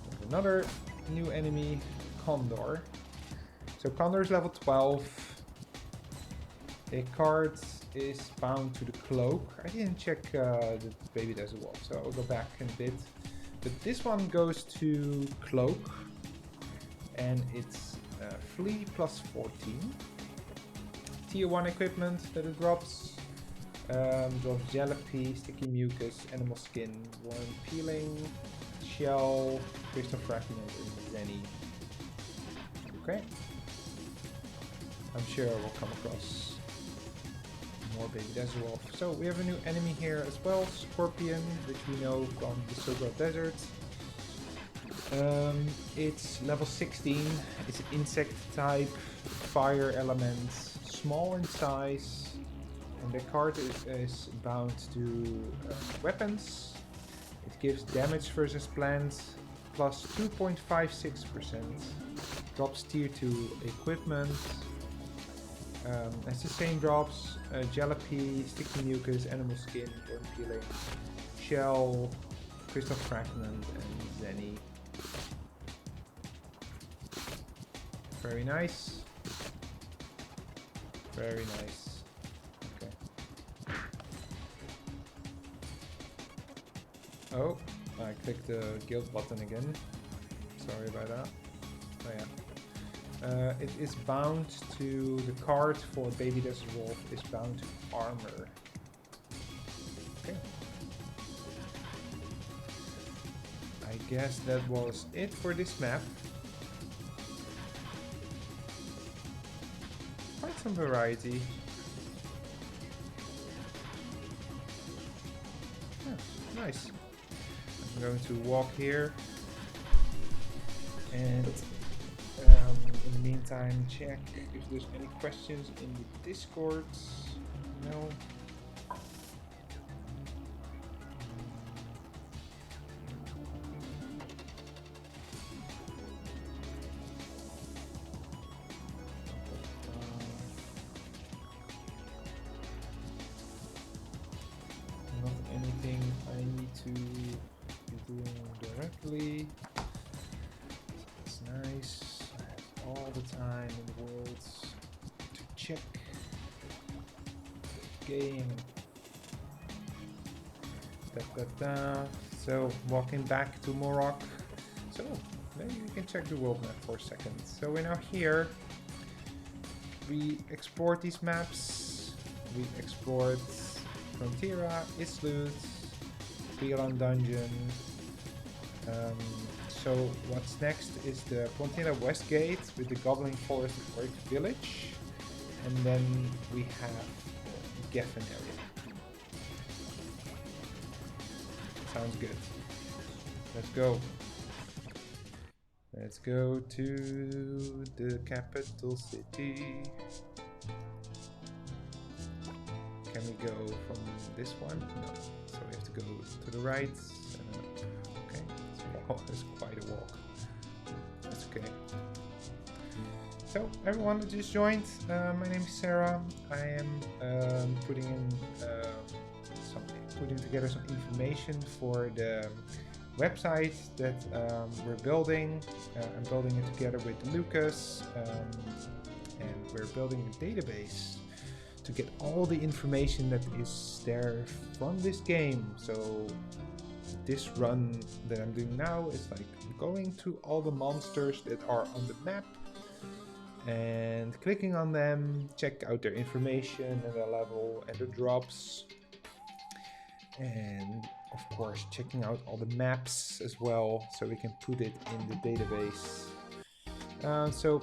There's another new enemy, Condor. So Condor is level 12. A card is bound to the cloak. I didn't check the Baby Desert Wolf, so I'll go back in a bit. But this one goes to Cloak, and it's Flea +14. Tier 1 equipment that it drops. Drops Jalopy, sticky mucus, animal skin, worm peeling, shell, crystal fragment, and zenny. Okay. I'm sure we'll come across more Baby Desert Wolf. So we have a new enemy here as well, Scorpion, which we know from the Silver Desert. It's level 16, it's an insect type, fire element, small in size, and the card is bound to weapons. It gives damage versus plants plus 2.56%, drops tier 2 equipment. It's the same drops, Jalopy, sticky mucus, animal skin, worm peeling, shell, crystal fragment, and zenny. Very nice. Very nice. Okay. Oh, I clicked the guild button again. Sorry about that. Oh yeah. It is bound to the card for Baby Desert Wolf is bound to armor. Okay. I guess that was it for this map. Quite some variety. Yeah, nice. I'm going to walk here and in the meantime check if there's any questions in the Discord. No. easily. It's nice. I have all the time in the world to check the game. So walking back to Morocco. So maybe we can check the world map for a second. So we're now here. We explored these maps. We explored Frontiera, Islut, Bilan Dungeon. So what's next is the Frontiera West Gate with the Goblin Forest of Orc Village. And then we have the Geffen area. Sounds good. Let's go. Let's go to the capital city. Can we go from this one? No. So we have to go to the right. Okay. It's quite a walk. That's okay. So everyone that just joined, my name is Sarah. I am putting together some information for the website that we're building. I'm building it together with Lucas, and we're building a database to get all the information that is there from this game. So this run that I'm doing now is like going to all the monsters that are on the map and clicking on them, check out their information and their level and the drops. And of course checking out all the maps as well, so we can put it in the database. So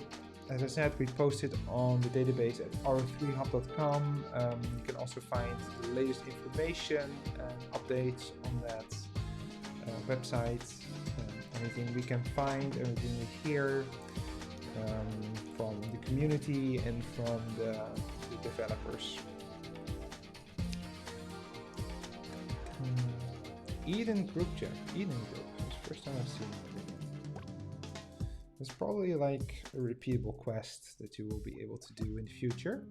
as I said, we post it on the database at ro3hub.com. You can also find the latest information and updates on that website. Anything we can find, everything we hear from the community and from the developers. Eden group chat. Eden group. It's the first time I've seen it. It's probably like a repeatable quest that you will be able to do in the future.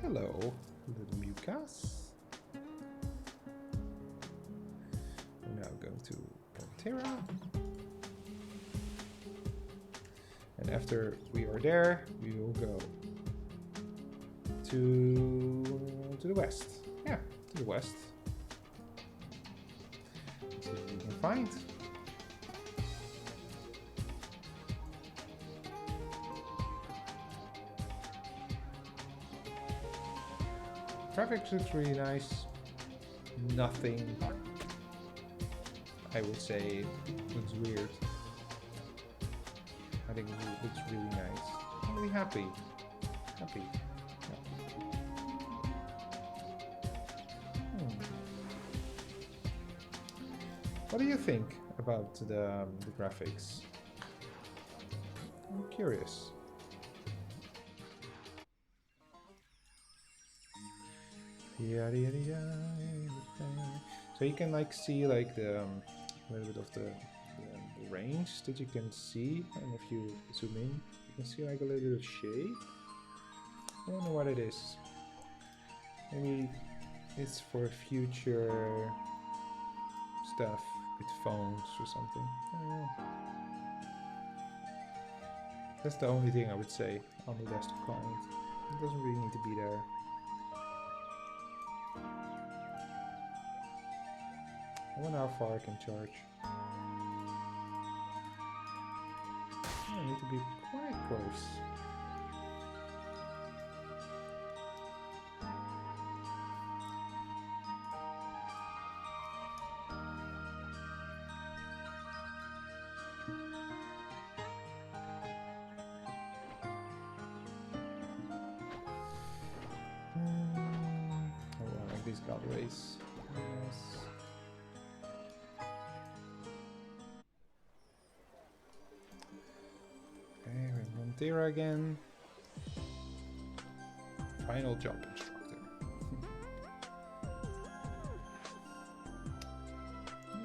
Hello, little Mucas. We're now going to Pantera. And after we are there, we will go to the west. Yeah, to the west. Let's see what we can find. Traffic looks really nice. Nothing, I would say, looks weird. I think it looks really nice. I'm really happy. Happy. What do you think about the graphics? I'm curious. So you can like see like the a little bit of the range that you can see, and if you zoom in, you can see like a little bit of shade. I don't know what it is. Maybe it's for future stuff with phones or something. I don't know. That's the only thing I would say on the desktop client. It doesn't really need to be there. I wonder how far I can charge. I need to be quite close. Oh, I like these galleries. Yes. Okay, we're in Montera again. Final job instructor.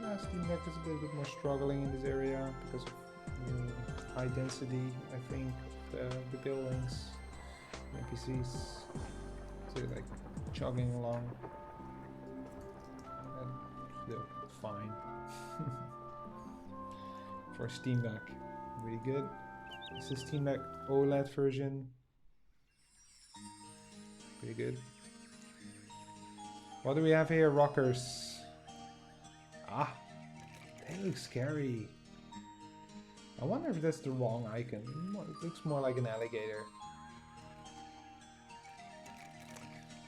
Yeah, Steam Deck is a little bit more struggling in this area because of high density, I think, of the buildings, NPCs. So like jogging along. Still fine. For Steam Deck, really good. This is Steam Deck OLED version. Pretty good. What do we have here? Rockers. Ah, they look scary. I wonder if that's the wrong icon. It looks more like an alligator.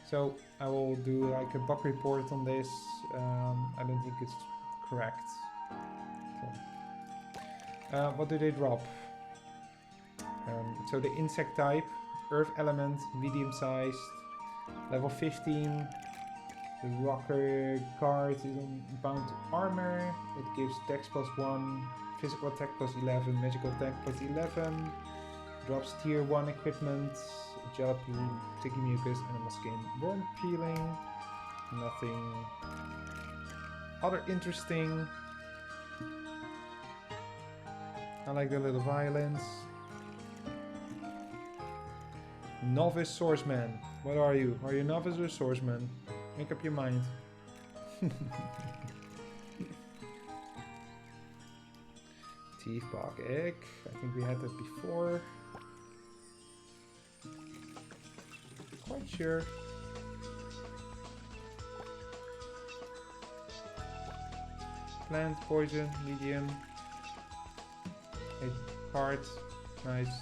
So I will do like a bug report on this. I don't think it's correct. So, what do they drop? So the insect type, earth element, medium sized, level 15. The rocker card is bound to armor. It gives dex +1, physical attack +11, magical attack +11. Drops tier 1 equipment, jalapy, sticky mucus, animal skin, worm peeling. Nothing other interesting. I like the little violins. Novice swordsman. What are you? Are you a novice or a swordsman? Make up your mind. Teeth bog egg. I think we had that before. Quite sure. Plant poison, medium. A card, nice.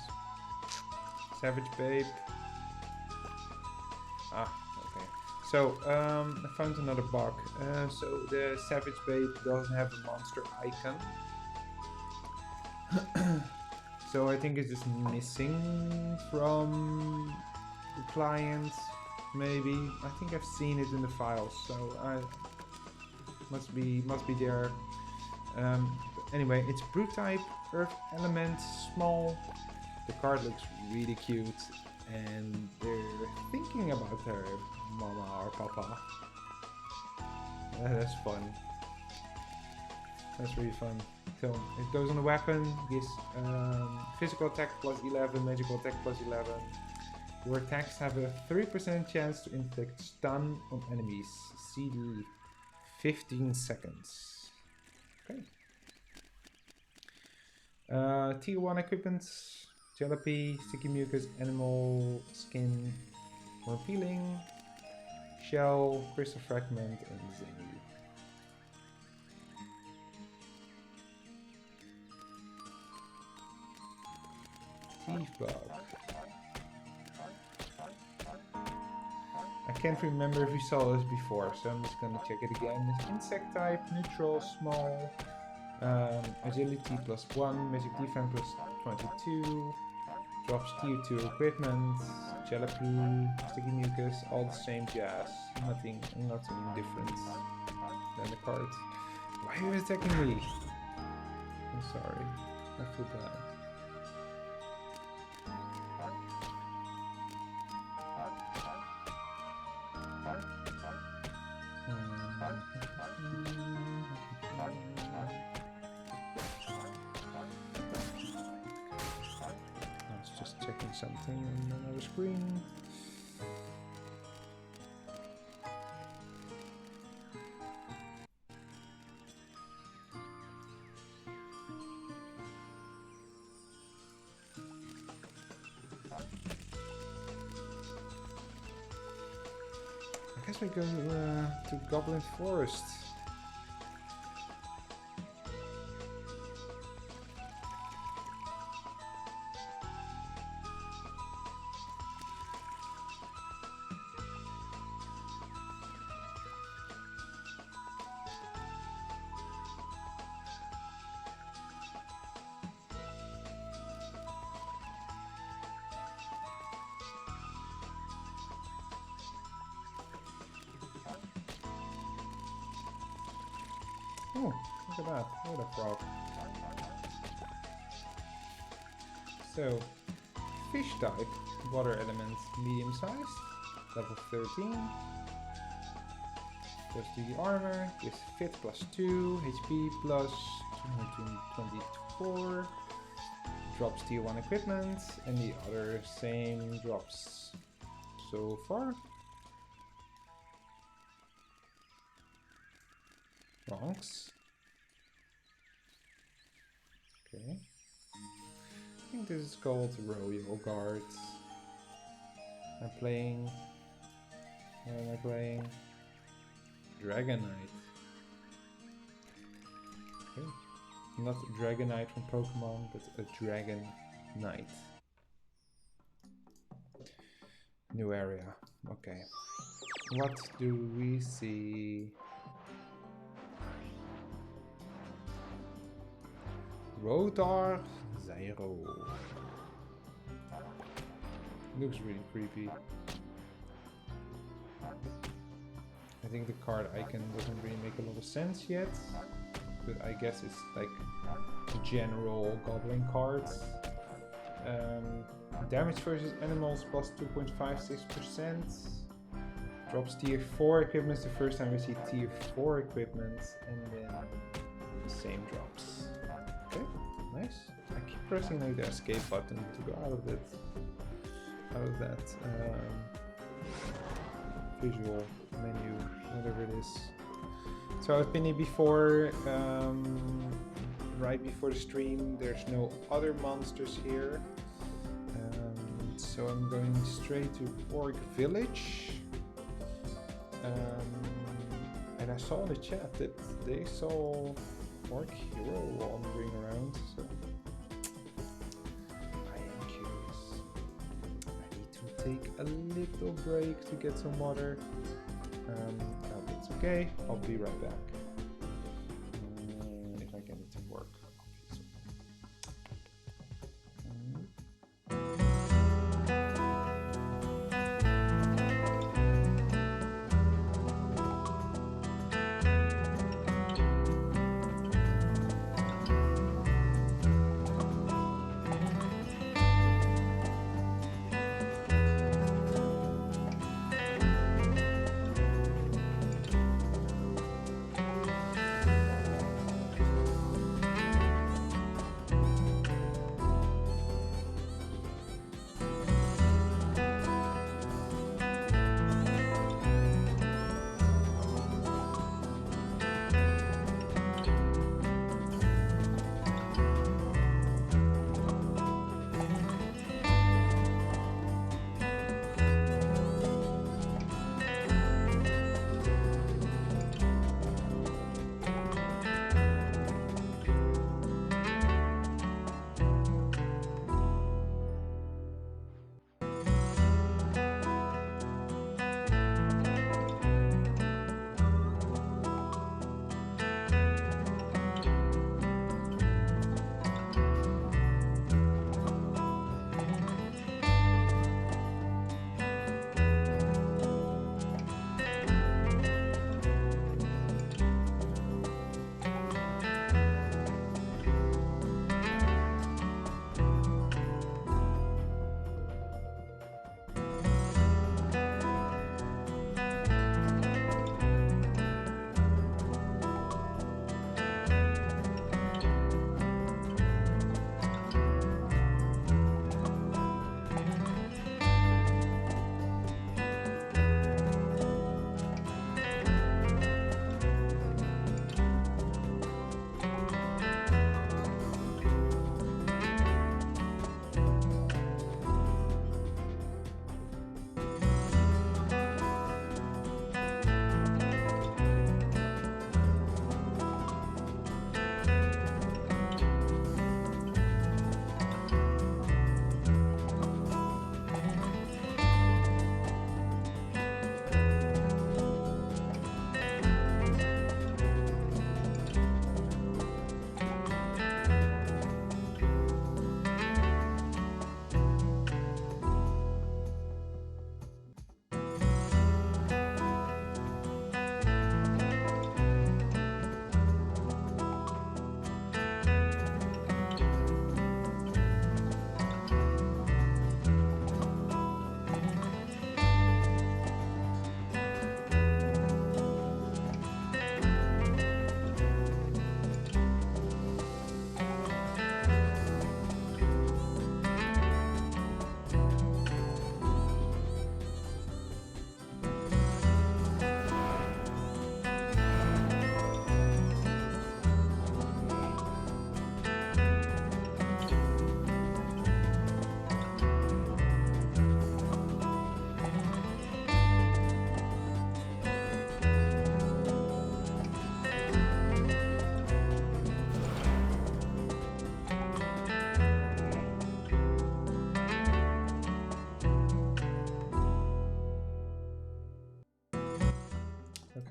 Savage babe. Ah, okay. So I found another bug. So the savage babe doesn't have a monster icon. So I think it's just missing from the client, maybe. I think I've seen it in the files, so I must be there. Anyway, it's brute type, earth element, small. The card looks really cute, and they're thinking about their mama or papa. That's fun. That's really fun. So it goes on the weapon, gives physical attack +11, magical attack +11. Your attacks have a 3% chance to inflict stun on enemies. CD 15 seconds. Okay. Tier 1 equipment, jalapy, sticky mucus, animal skin, more peeling, shell, crystal fragment, and zingy. Teeth bug. I can't remember if we saw this before, so I'm just gonna check it again. It's insect type, neutral, small, agility +1, magic defense +22, drops tier 2 equipment, jalapy, sticky mucus, all the same jazz. Nothing different than the card. Why are you attacking me? I'm sorry. I feel bad. I was just checking something on another screen. I guess we go to Goblin Forest. Oh, look at that. What a frog. So, fish type, water element, medium sized, level 13. Goes to the armor, gives fit +2, HP +224. Drops tier 1 equipment, and the other same drops so far. trunks. Okay. I think this is called Royal Guard. I'm playing... What am I playing? Dragon Knight. Okay. Not Dragonite from Pokemon, but a Dragon Knight. New area. Okay. What do we see? Rotar Zyro. Looks really creepy. I think the card icon doesn't really make a lot of sense yet, but I guess it's like the general goblin cards. Damage versus animals plus 2.56%. Drops tier 4 equipment the first time we see tier 4 equipment, and then the same drops. Okay, nice. I keep pressing like the escape button to go out of that visual menu, whatever it is. So I've been here before, right before the stream. There's no other monsters here. So I'm going straight to Orc Village. And I saw in the chat that they saw Orc Hero wandering around, so I am curious. I need to take a little break to get some water. No, that's okay, I'll be right back. If I get it to work, obviously.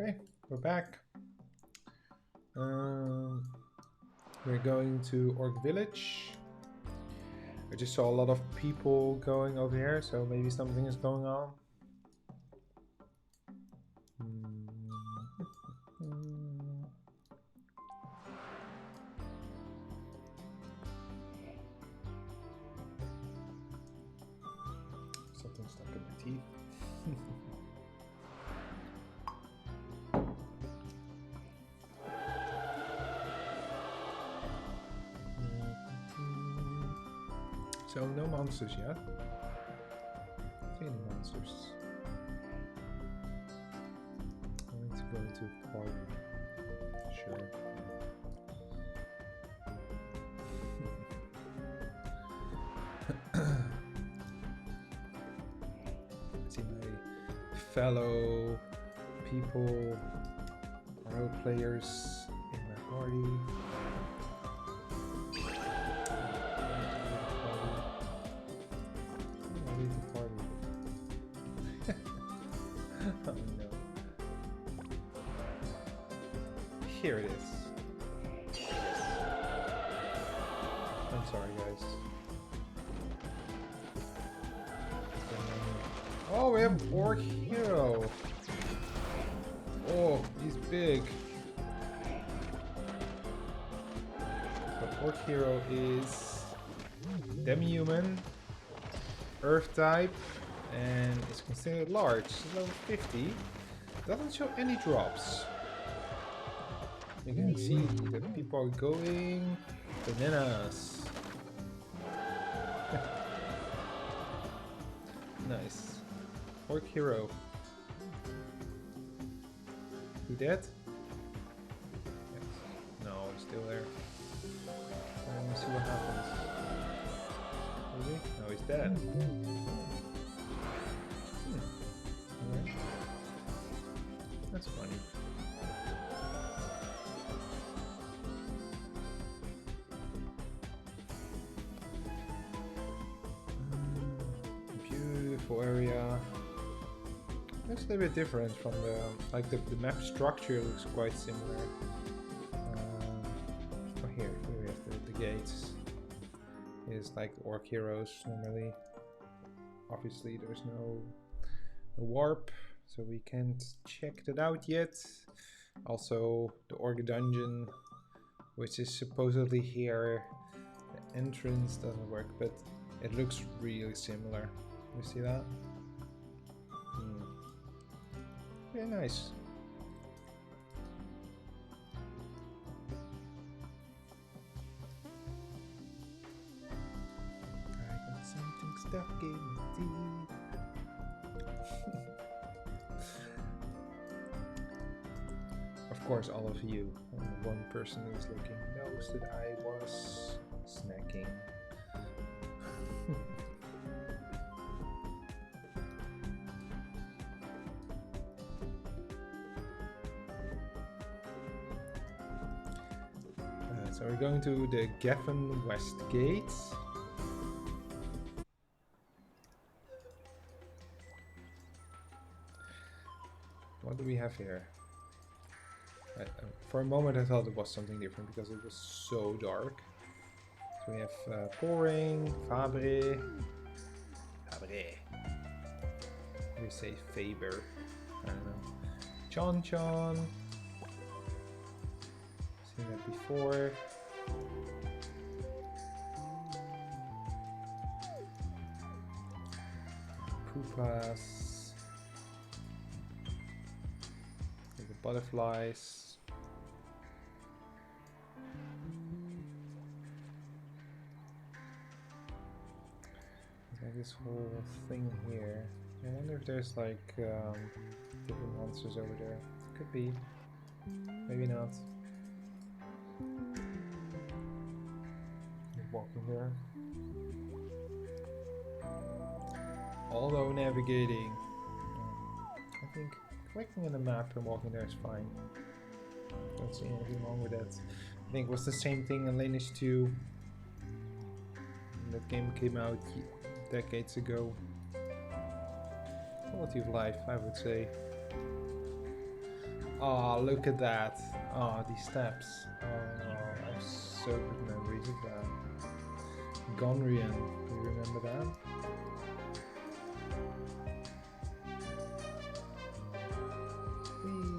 Okay, we're back. We're going to Orc Village. I just saw a lot of people going over here, so maybe something is going on. Something stuck in my teeth. So no monsters yet. Any monsters. I'm going to go into a party. Sure. See my fellow people, RO players in my party. Oh no. Here it is. I'm sorry, guys. Oh, we have Orc Hero. Oh, he's big. So Orc Hero is demi-human, Earth type, and is considered large. It's level 50. Doesn't show any drops. You can see that people are going bananas. Nice. Orc Hero. He dead? Yes. No, he's still there. Let's see what happens. Really? No, he's dead. Alright. That's funny. Beautiful area. Looks a little bit different from the the map structure looks quite similar. Oh, here we have the gates. It's like Orc Heroes normally. Obviously, there's no warp, so we can't check that out yet. Also, the Orc dungeon, which is supposedly here, the entrance doesn't work, but it looks really similar. You see that? Very nice. I got something stuck in my teeth. Of course, all of you, only one person who's looking knows that I was snacking. So we're going to the Geffen West Gate. What do we have here? For a moment I thought it was something different because it was so dark. So we have Poring, Fabre. We say Faber. I don't know. Chon Chon. Seen that before. Koopas. The butterflies. Like this whole thing here. I wonder if there's like different monsters over there. Could be. Maybe not. Walking here. Although navigating, I think clicking on the map and walking there is fine. Don't see anything wrong with that. I think it was the same thing in Lineage 2. That game came out decades ago. Quality of life, I would say. Oh, look at that. Oh, these steps. Oh, I have so good memories of that. Gonrian, you remember that? Whee.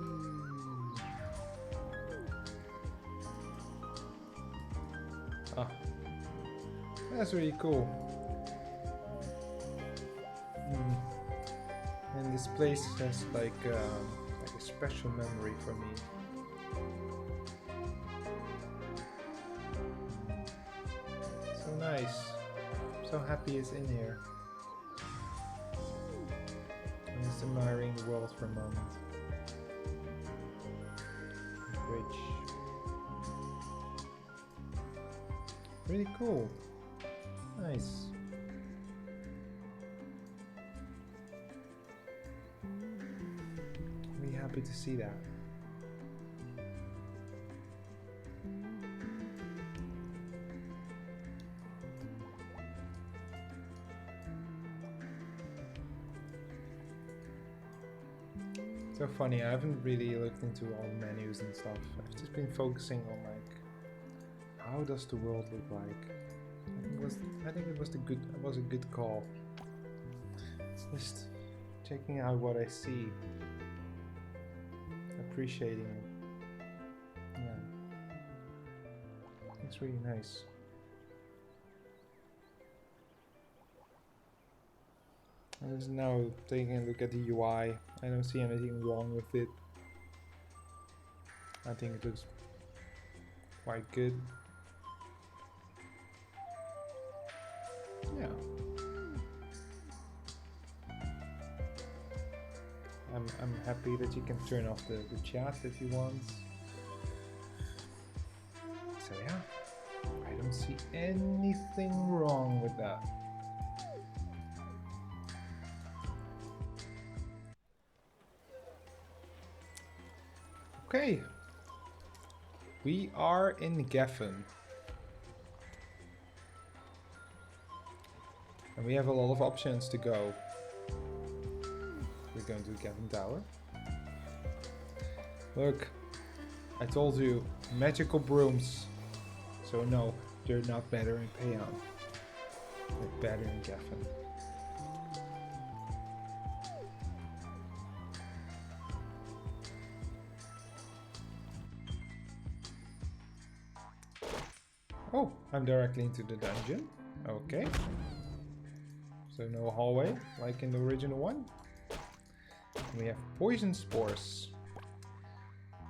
Ah, that's really cool. And this place has like a special memory for me. So nice. So happy it's in here. I'm just admiring the world for a moment. Bridge. Really cool. Nice. Really happy to see that. So funny, I haven't really looked into all the menus and stuff. I've just been focusing on like, how does the world look like? I think it was a good call. Just checking out what I see, appreciating it. Yeah, it's really nice. I'm just now taking a look at the UI. I don't see anything wrong with it. I think it looks quite good. Yeah. I'm happy that you can turn off the chat if you want. So yeah, I don't see anything wrong with that. Okay, we are in Geffen. And we have a lot of options to go. We're going to Geffen Tower. Look, I told you, magical brooms. So no, they're not better in Peon. They're better in Geffen. Oh, I'm directly into the dungeon. Okay. So no hallway, like in the original one. And we have poison spores.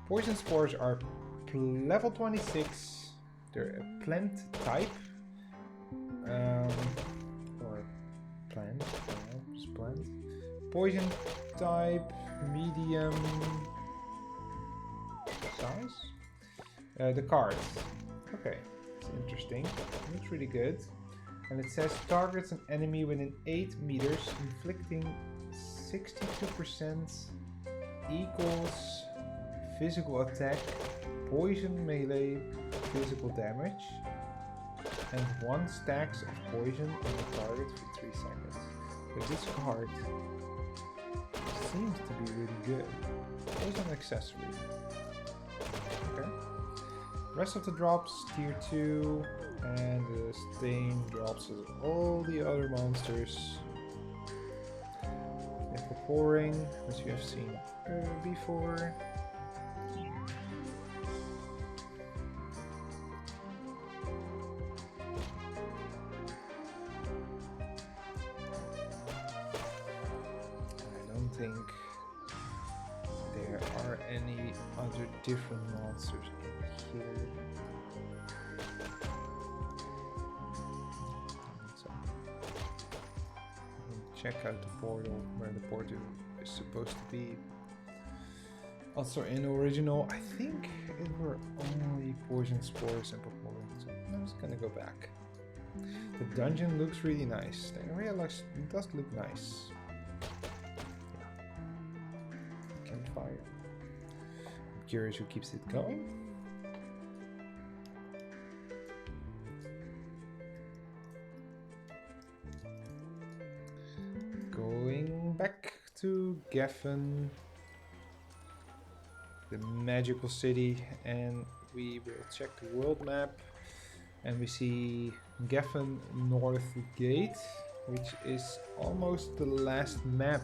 Poison spores are level 26. They're a plant type. Or plant, just plant. Poison type, medium size. The cards. Okay, it's interesting. Looks really good. And it says targets an enemy within 8 meters, inflicting 62% equals physical attack, poison melee, physical damage, and 1 stacks of poison on the target for 3 seconds. But this card seems to be really good. Poison accessory. Okay. Rest of the drops, tier 2, and the stain drops as all the other monsters. We have the pouring, which we have seen before. I don't think there are any other different monsters in here. Check out the portal where the portal is supposed to be. Also in original, I think it were only poison spores and purple. So I'm just gonna go back. The dungeon looks really nice. The area it does look nice. Yeah. Campfire. I'm curious who keeps it going. Going back to Geffen. the magical city, and we will check the world map, and we see Geffen North Gate, which is almost the last map.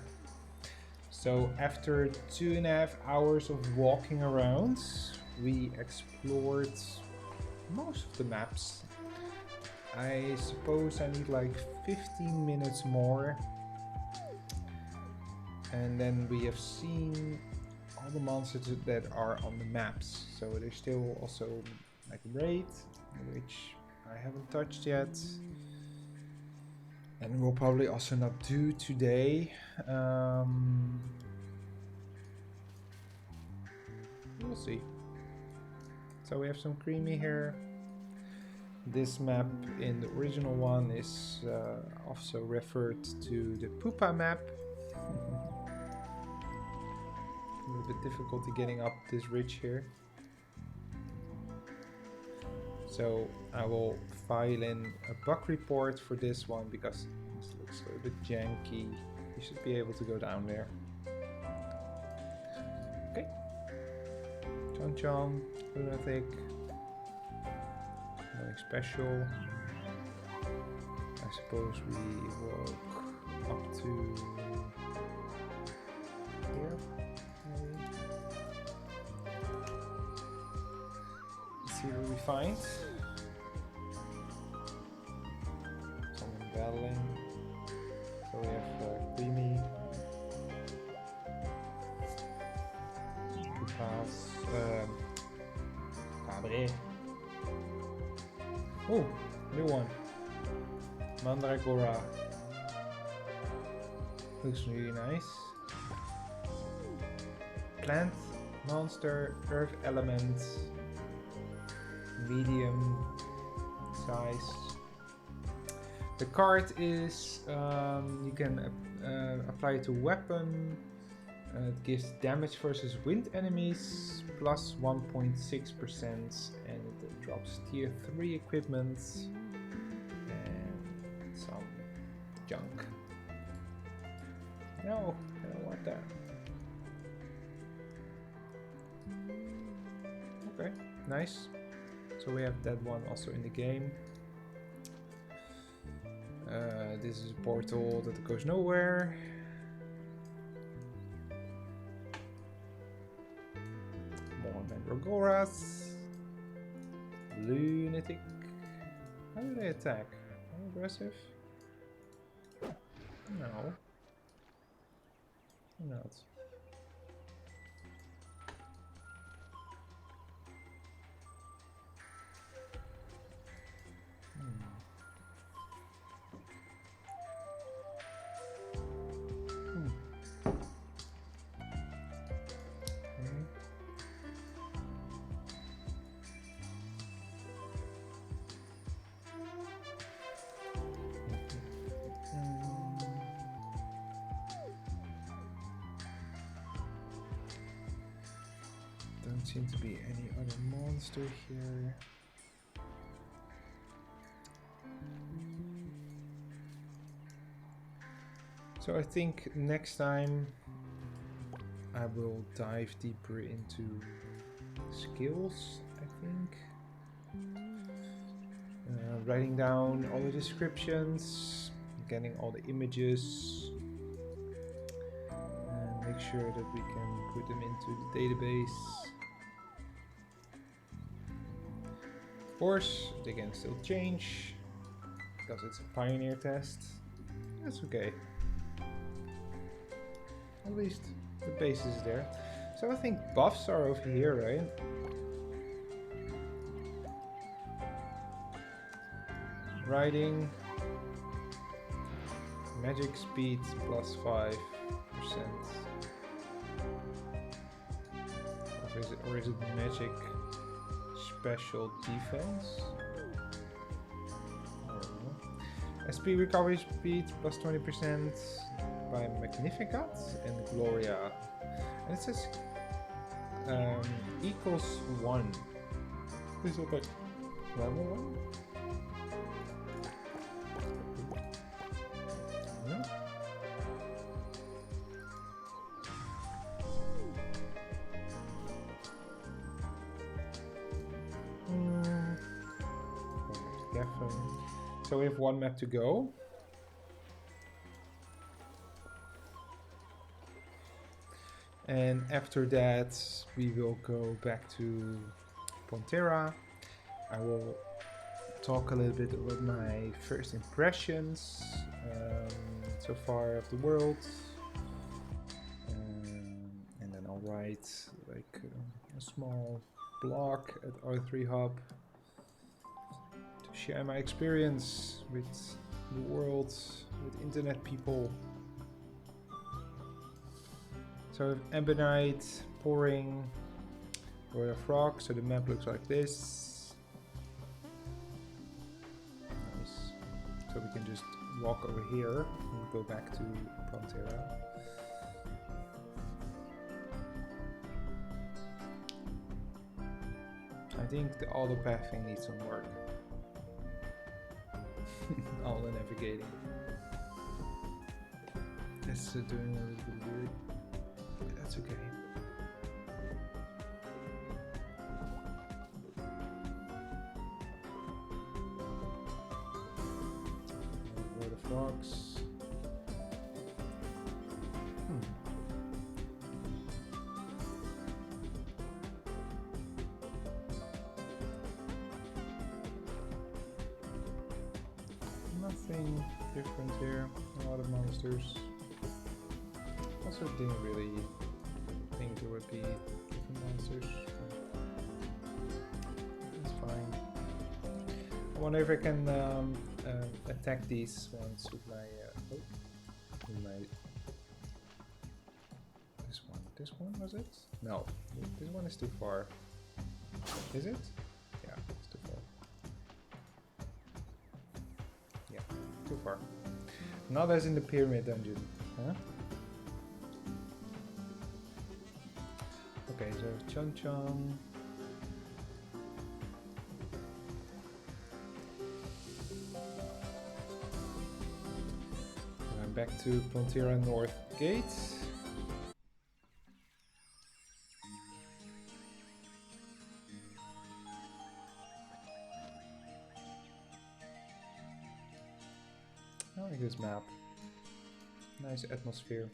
So after 2.5 hours of walking around, we explored most of the maps. I suppose I need like 15 minutes more, and then we have seen all the monsters that are on the maps. So there's still also like raid, which I haven't touched yet, and we'll probably also not do today. We'll see. So we have some creamy here. This map in the original one is also referred to the Pupa map. A little bit difficulty getting up this ridge here. So I will file in a bug report for this one because this looks a little bit janky. You should be able to go down there. Okay. Chon Chon, Lunatic. Nothing special. I suppose we walk up to here. Maybe. Let's see what we find. Someone battling. So we have Creamy. Kupas. Cabre. Oh, new one. Mandragora. Looks really nice. Plant, monster, earth element, medium size. The card is you can apply it to weapon. It gives damage versus wind enemies plus 1.6%, and it drops tier 3 equipment and some junk. No, I don't want that. Okay, nice. So we have that one also in the game. This is a portal that goes nowhere. Mandragoras, Lunatic. How do they attack? How aggressive? No. Not. Seem to be any other monster here. So I think next time I will dive deeper into skills, I think. Writing down all the descriptions, getting all the images, and make sure that we can put them into the database. Of course, they can still change because it's a Pioneer test. That's okay. At least the base is there. So I think buffs are over here, right? Riding, magic speed plus 5%. Or is it magic special defense? I don't know. SP recovery speed plus 20% by Magnificat and Gloria. And it says equals 1. Is it like level 1? No? So we have one map to go. And after that, we will go back to Pontera. I will talk a little bit about my first impressions so far of the world. And then I'll write like a small blog at R3 Hub to share my experience with the world, with internet people. So Ebonite, Pouring, Royal Frog, so the map looks like this. Nice. So we can just walk over here and go back to Pontera. I think the auto pathing needs some work. All the navigating. It's doing a little bit weird. That's okay. Where the frogs? Nothing different here. A lot of monsters. Also didn't really think there would be different monsters. That's fine. I wonder if I can attack these ones with my this one was it? No, this one is too far. Is it? Yeah, it's too far. Yeah, too far. Not as in the pyramid dungeon, huh? Okay, so Chun Chun. I'm back to Pontera North Gate. I like this map. Nice atmosphere.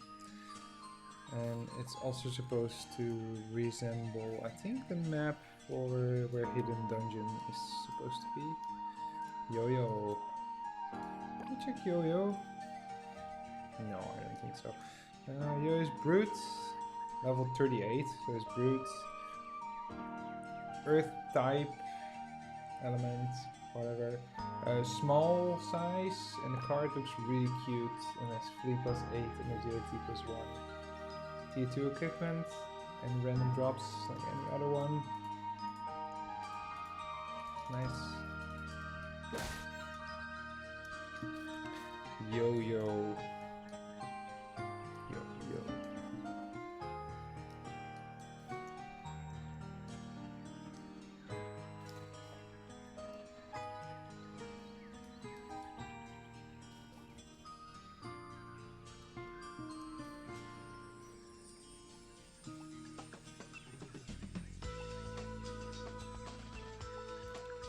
And it's also supposed to resemble, I think, the map for where Hidden Dungeon is supposed to be. Yo-Yo. Can you check Yo-Yo? No, I don't think so. Yo is Brute, level 38, so it's Brute. Earth type, element, whatever. Small size, and the card looks really cute, and has Fleet +8 and Agility +1. Tier 2 equipment and random drops like any other one. Nice. Yo-Yo. Yo-Yo.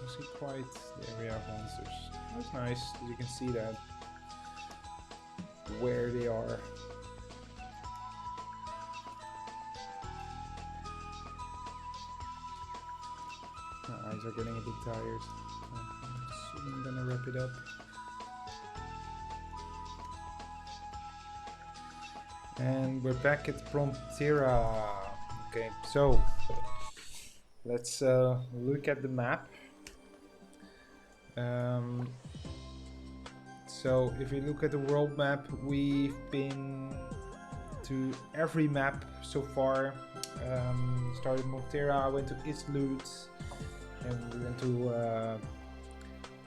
See quite the area of monsters. That's nice that you can see that where they are. My eyes are getting a bit tired. I'm gonna wrap it up. And we're back at Pontera. Okay, so let's look at the map. So if we look at the world map, we've been to every map so far. Started Montera, went to Islut, and we went to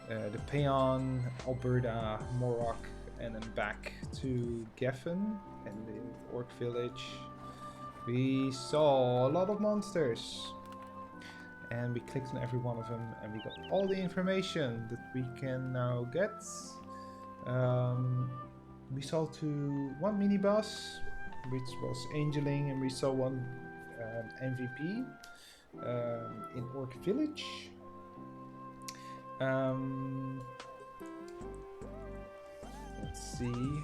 the Payon, Alberta, Morok, and then back to Geffen and the Orc Village. We saw a lot of monsters. And we clicked on every one of them and we got all the information that we can now get. We saw one mini boss, which was Angeling, and we saw one MVP in Orc Village. Let's see.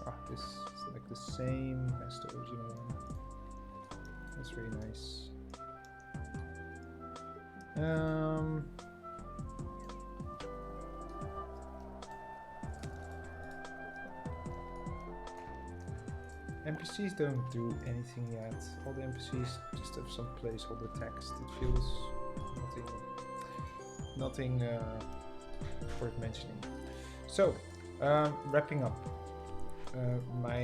Ah, this is like the same as the original one. That's really nice. NPCs don't do anything yet. All the NPCs just have some placeholder text. It feels nothing worth mentioning. So, wrapping up my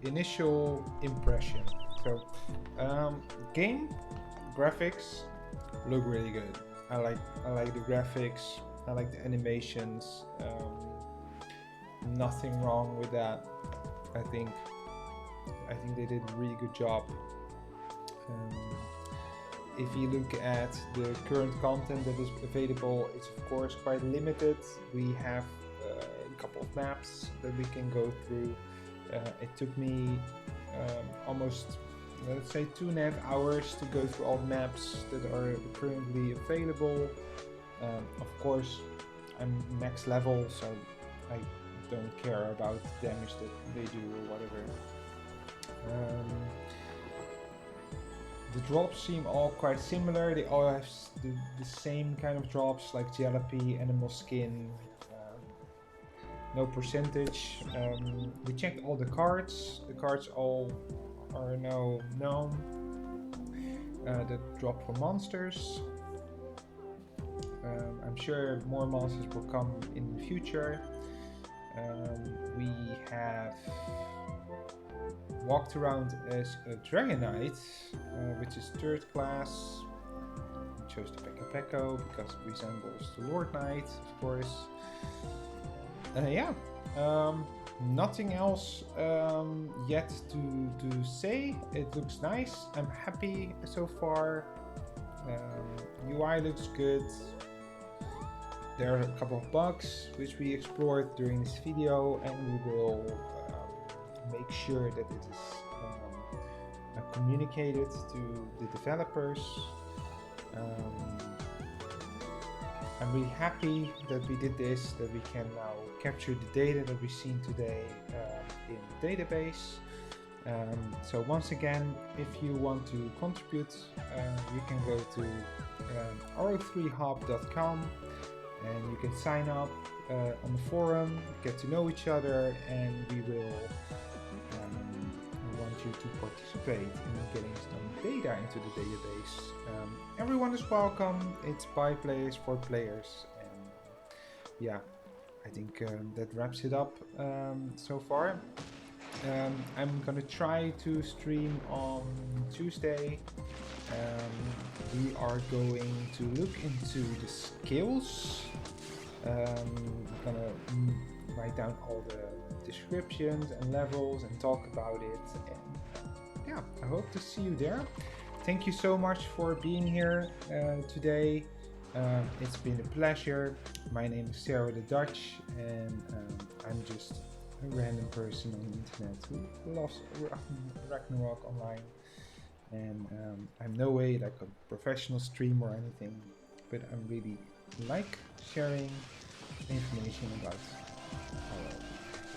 initial impression. So, game graphics look really good. I like the graphics. I like the animations. Nothing wrong with that. I think they did a really good job. If you look at the current content that is available, it's of course quite limited. We have a couple of maps that we can go through. It took me almost, let's say, 2.5 hours to go through all the maps that are currently available. Of course, I'm max level, so I don't care about the damage that they do or whatever. The drops seem all quite similar. They all have the same kind of drops, like jalopy, animal skin, no percentage. We checked all the cards. The cards all are now known that drop for monsters. I'm sure more monsters will come in the future. We have walked around as a Dragon Knight, which is 3rd class. We chose the Pekka because it resembles the Lord Knight, of course. Yeah, nothing else yet to say. It looks nice. I'm happy so far. UI looks good. There are a couple of bugs which we explored during this video, and we will make sure that it is communicated to the developers. I'm really happy that we did this, that we can now capture the data that we've seen today in the database. So once again, if you want to contribute, you can go to ro3hub.com and you can sign up on the forum, get to know each other, and we will want you to participate in getting some data into the database. Everyone is welcome. It's by players for players, and yeah, I think that wraps it up so far. I'm gonna try to stream on Tuesday. We are going to look into the skills. I'm gonna write down all the descriptions and levels and talk about it, and yeah, I hope to see you there. Thank you so much for being here today. It's been a pleasure. My name is Sarah the Dutch, and I'm just a random person on the internet who loves Ragnarok online, and I'm no way like a professional streamer or anything, but I'm really like sharing information about RO.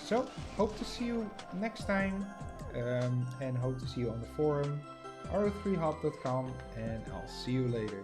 So hope to see you next time, and hope to see you on the forum ro3hub.com, and I'll see you later.